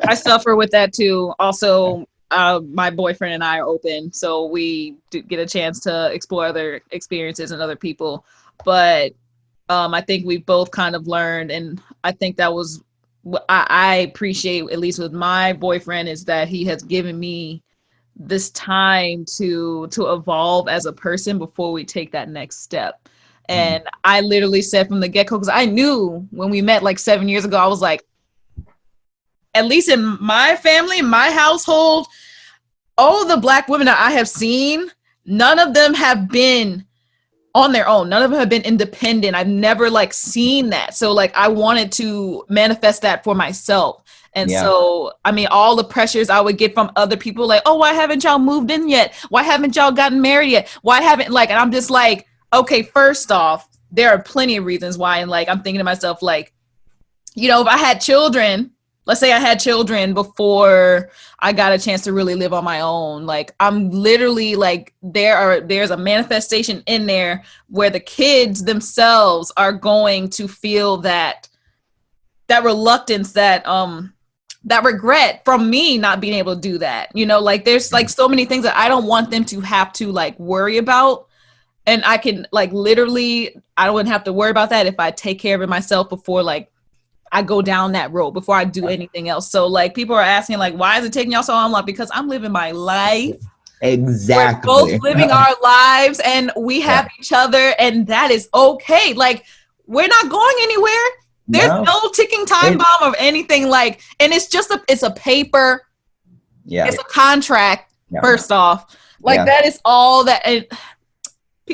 I suffer with that too. Also, my boyfriend and I are open, so we do get a chance to explore other experiences and other people. But I think we both kind of learned, and I think that was what I appreciate, at least with my boyfriend, is that he has given me this time to evolve as a person before we take that next step. And I literally said from the get-go, because I knew when we met like 7 years ago, I was like, at least in my family, my household, all of the Black women that I have seen, none of them have been on their own. None of them have been independent. I've never like seen that. So like I wanted to manifest that for myself. And so, I mean, all the pressures I would get from other people, like, oh, why haven't y'all moved in yet? Why haven't y'all gotten married yet? Why haven't and I'm just like, okay, first off, there are plenty of reasons why. And like, I'm thinking to myself, like, if I had children, let's say I had children before I got a chance to really live on my own. Like I'm literally like, there's a manifestation in there where the kids themselves are going to feel that reluctance, that regret from me not being able to do that. Like there's like so many things that I don't want them to have to like worry about. And I can like literally, I wouldn't have to worry about that if I take care of it myself before like I go down that road, before I do anything else. So like people are asking like, why is it taking y'all so long? I'm like, because I'm living my life. Exactly. We're both living our lives and we have each other, and that is okay. Like we're not going anywhere. There's no ticking time bomb of anything. Like, and it's just it's a paper. Yeah. It's a contract. Yeah. First off, like that is all that. And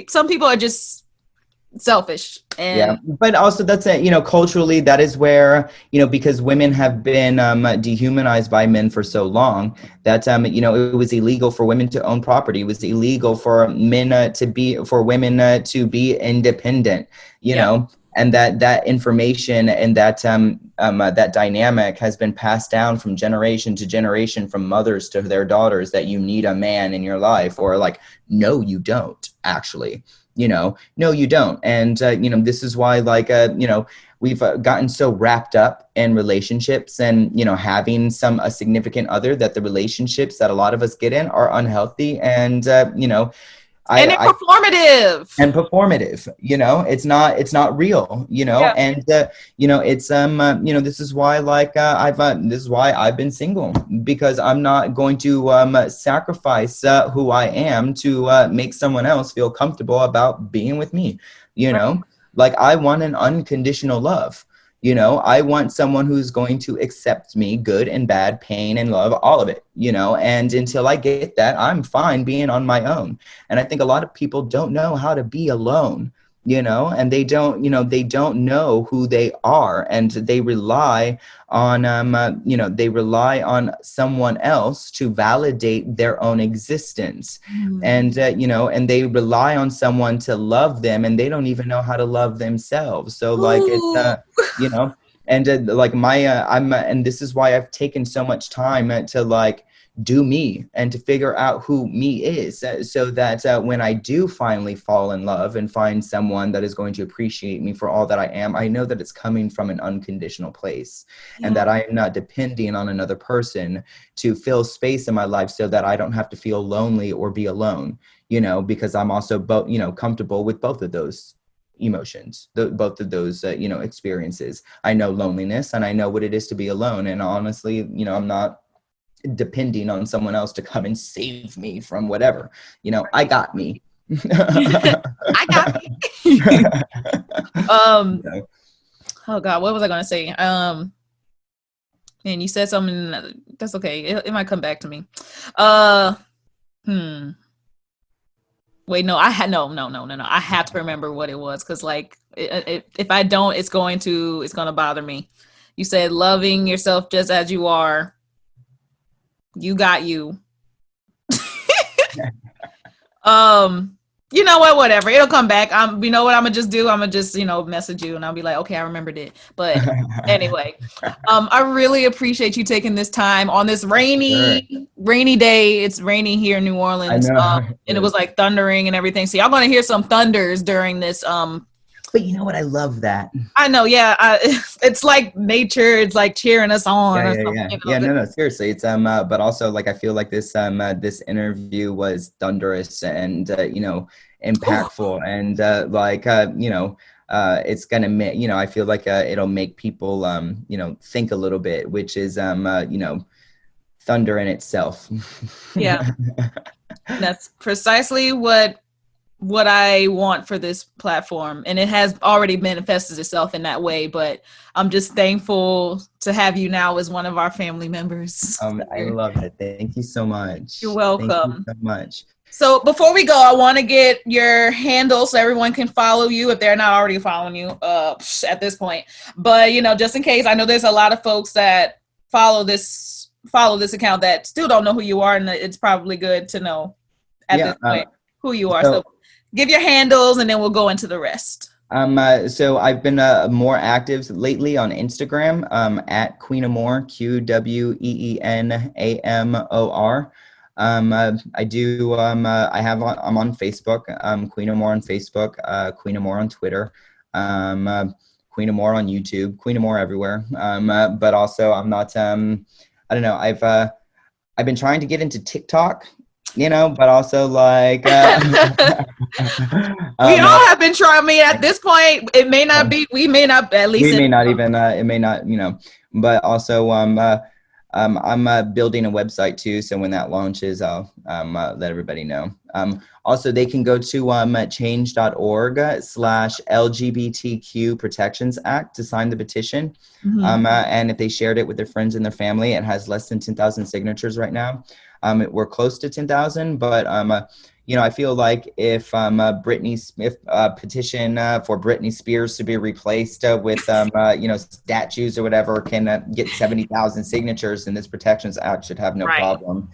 some people are just selfish. And but also that's it, culturally, that is where, because women have been dehumanized by men for so long that it was illegal for women to own property. It was illegal for men for women to be independent, know, and that information and that dynamic has been passed down from generation to generation, from mothers to their daughters, that you need a man in your life, or like, no, you don't actually. No, you don't. And, this is why, like, we've gotten so wrapped up in relationships and, having a significant other, that the relationships that a lot of us get in are unhealthy and, performative. And performative, it's not real, and it's this is why this is why I've been single, because I'm not going to sacrifice who I am to make someone else feel comfortable about being with me. Like I want an unconditional love. I want someone who's going to accept me, good and bad, pain and love, all of it, and until I get that, I'm fine being on my own. And I think a lot of people don't know how to be alone, and they don't, they don't know who they are, and they rely on, they rely on someone else to validate their own existence. And, and they rely on someone to love them, and they don't even know how to love themselves. So like, it's, you know, and like and this is why I've taken so much time to like do me and to figure out who me is, so that when I do finally fall in love and find someone that is going to appreciate me for all that I am, I know that it's coming from an unconditional place, and that I am not depending on another person to fill space in my life so that I don't have to feel lonely or be alone, because I'm also both, comfortable with both of those emotions, both of those, experiences. I know loneliness and I know what it is to be alone. And honestly, I'm not depending on someone else to come and save me from whatever. I got me. I got me. Oh God, what was I gonna say? And you said something that's okay. It might come back to me. Wait, no, no. I have to remember what it was, because like if I don't, it's gonna bother me. You said loving yourself just as you are. You got you. You know what? Whatever. It'll come back. You know what I'm gonna just do? I'm gonna just, message you, and I'll be like, okay, I remembered it. But anyway, I really appreciate you taking this time on this rainy day. It's raining here in New Orleans. I know. And it was like thundering and everything. So y'all gonna hear some thunders during this. But you know what? I love that. I know, yeah. It's like nature. It's like cheering us on. No, seriously. It's but also like I feel like this this interview was thunderous and impactful. And it's gonna make, I feel like it'll make people think a little bit, which is thunder in itself. Yeah, that's precisely what I want for this platform, and it has already manifested itself in that way. But I'm just thankful to have you now as one of our family members. I love it. Thank you so much. You're welcome. Thank you so much. So before we go, I want to get your handle so everyone can follow you if they're not already following you at this point. But just in case, I know there's a lot of folks that follow this account that still don't know who you are, and it's probably good to know at this point who you are. So give your handles, and then we'll go into the rest. So I've been more active lately on Instagram, at Qween Amor, QWEENAMOR. I'm on Facebook, Qween Amor on Facebook, Qween Amor on Twitter, Qween Amor on YouTube, Qween Amor everywhere. But also I'm not, I don't know, I've been trying to get into TikTok, but also like we all have been trying. I mean, at this point, it may not be. We may not. At least we may not even. It may not. But also, I'm building a website too. So when that launches, I'll let everybody know. Also, they can go to change.org/LGBTQ Protections Act to sign the petition. Mm-hmm. And if they shared it with their friends and their family, it has less than 10,000 signatures right now. We're close to 10,000, but I feel like if petition for Britney Spears to be replaced with statues or whatever can get 70,000 signatures, then this Protections Act should have no problem.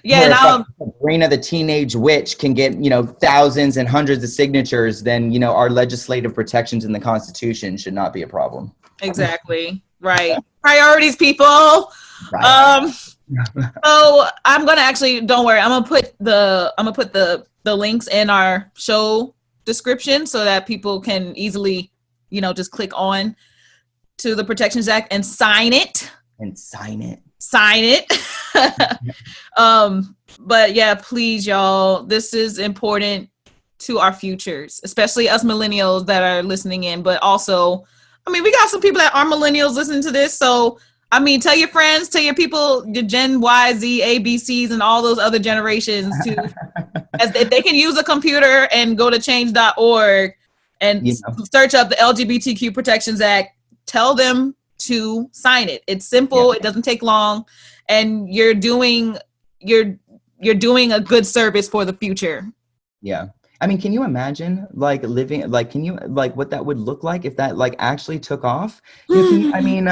Yeah, and Sabrina the Teenage Witch can get thousands and hundreds of signatures, then our legislative protections in the Constitution should not be a problem. Exactly. Right. Priorities, people. Right. So I'm gonna don't worry. I'm gonna put the links in our show description so that people can easily, just click on to the Protections Act and sign it. But yeah, please, y'all. This is important to our futures, especially us millennials that are listening in, but also, we got some people that are millennials listening to this. So, tell your friends, tell your people, your Gen Y, Z, A, B, C's, and all those other generations if they can use a computer and go to change.org and search up the LGBTQ Protections Act, tell them to sign it. It's simple. Yeah. It doesn't take long. And you're you're doing a good service for the future. Yeah. I mean, can you imagine like living, like, can you, like, what that would look like if that like actually took off? You can, I mean,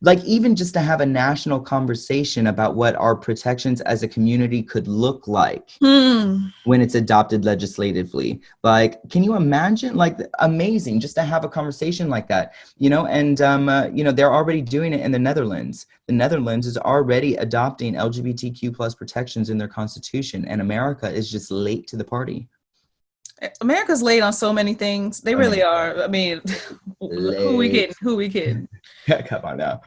like, even just to have a national conversation about what our protections as a community could look like when it's adopted legislatively. Like, can you imagine? Like, amazing just to have a conversation like that, you know? And, you know, they're already doing it in the Netherlands. The Netherlands is already adopting LGBTQ plus protections in their constitution, and America is just late to the party. America's late on so many things. They really are. I mean, who we kidding? Who we kidding? Come on now.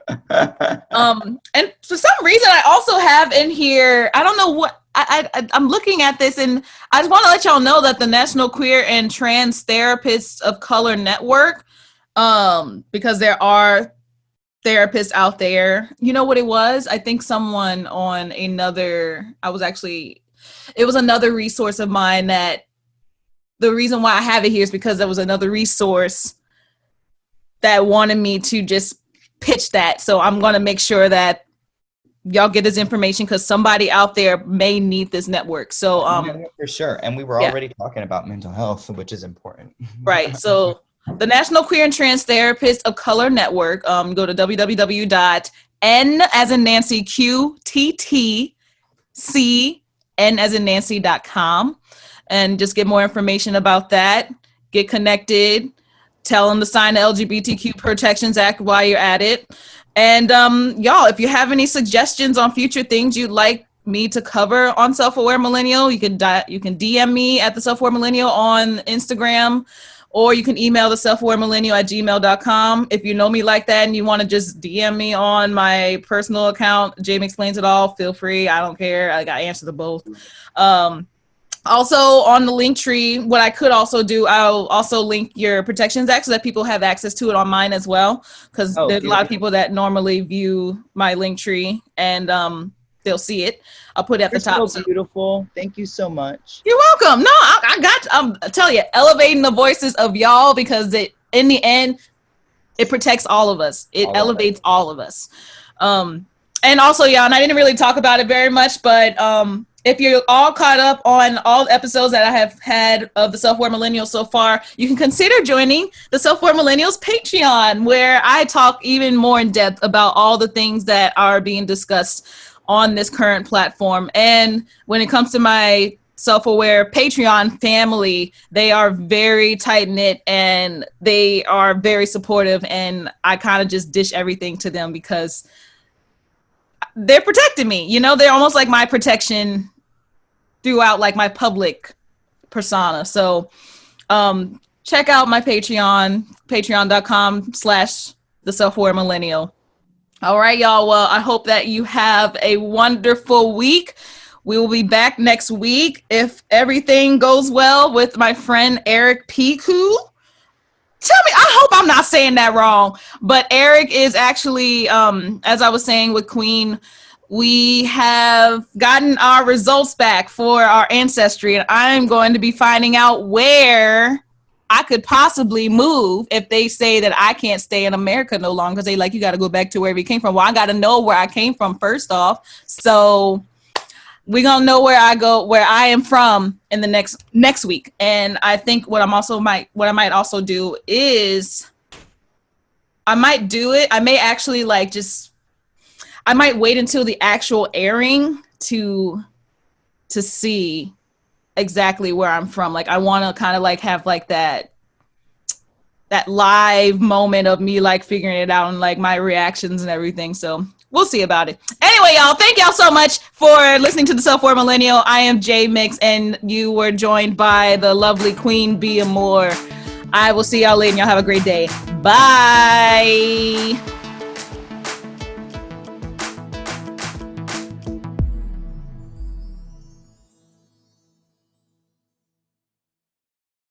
And for some reason, I also have in here, I don't know what, I'm looking at this, and I just want to let y'all know that the National Queer and Trans Therapists of Color Network, because there are therapists out there. You know what it was? I think someone on another, it was another resource of mine that the reason why I have it here is because there was another resource that wanted me to just pitch that. So I'm going to make sure that y'all get this information because somebody out there may need this network. So for sure. And we were already talking about mental health, which is important. Right. So the National Queer and Trans Therapists of Color Network, go to www.n as in Nancy QTTC n as in Nancy.com. And just get more information about that. Get connected. Tell them to sign the LGBTQ Protections Act while you're at it. And y'all, if you have any suggestions on future things you'd like me to cover on Self-Aware Millennial, you can DM me at the Self-Aware Millennial on Instagram, or you can email the selfawaremillennial@gmail.com. If you know me like that and you want to just DM me on my personal account, J.Mix Explains It All, feel free. I don't care. I got answers to both. Also on the link tree, what I could also do, I'll also link your Protections Act so that people have access to it on mine as well. Because there's a lot of people that normally view my link tree and they'll see it. I'll put it at the top. So beautiful. Thank you so much. You're welcome. No, I tell you, elevating the voices of y'all because in the end, it protects all of us. It elevates all of us. And also, y'all, and I didn't really talk about it very much, but if you're all caught up on all the episodes that I have had of the Self-Aware Millennials so far, you can consider joining the Self-Aware Millennials Patreon, where I talk even more in depth about all the things that are being discussed on this current platform. And when it comes to my Self-Aware Patreon family, they are very tight-knit and they are very supportive, and I kind of just dish everything to them because they're protecting me. You know, they're almost like my protection throughout like my public persona. So check out my Patreon, patreon.com/the Self-Aware Millennial. All right, y'all. Well, I hope that you have a wonderful week. We will be back next week if everything goes well with my friend Eric Piku. Tell me, I hope I'm not saying that wrong, but Eric is actually, as I was saying with Qween, we have gotten our results back for our ancestry, and I'm going to be finding out where I could possibly move if they say that I can't stay in America no longer, because they like, you got to go back to wherever you came from. Well, I got to know where I came from first off. So we're going to know where I am from in the next week. And I think what I might also do is I might do it. I may actually I might wait until the actual airing to see exactly where I'm from. Like, I want to kind of like have like that live moment of me like figuring it out and like my reactions and everything. So we'll see about it. Anyway, y'all, thank y'all so much for listening to the Self-Aware Millennial. I am J.Mix, and you were joined by the lovely Qween B. Amor. I will see y'all later, and y'all have a great day. Bye.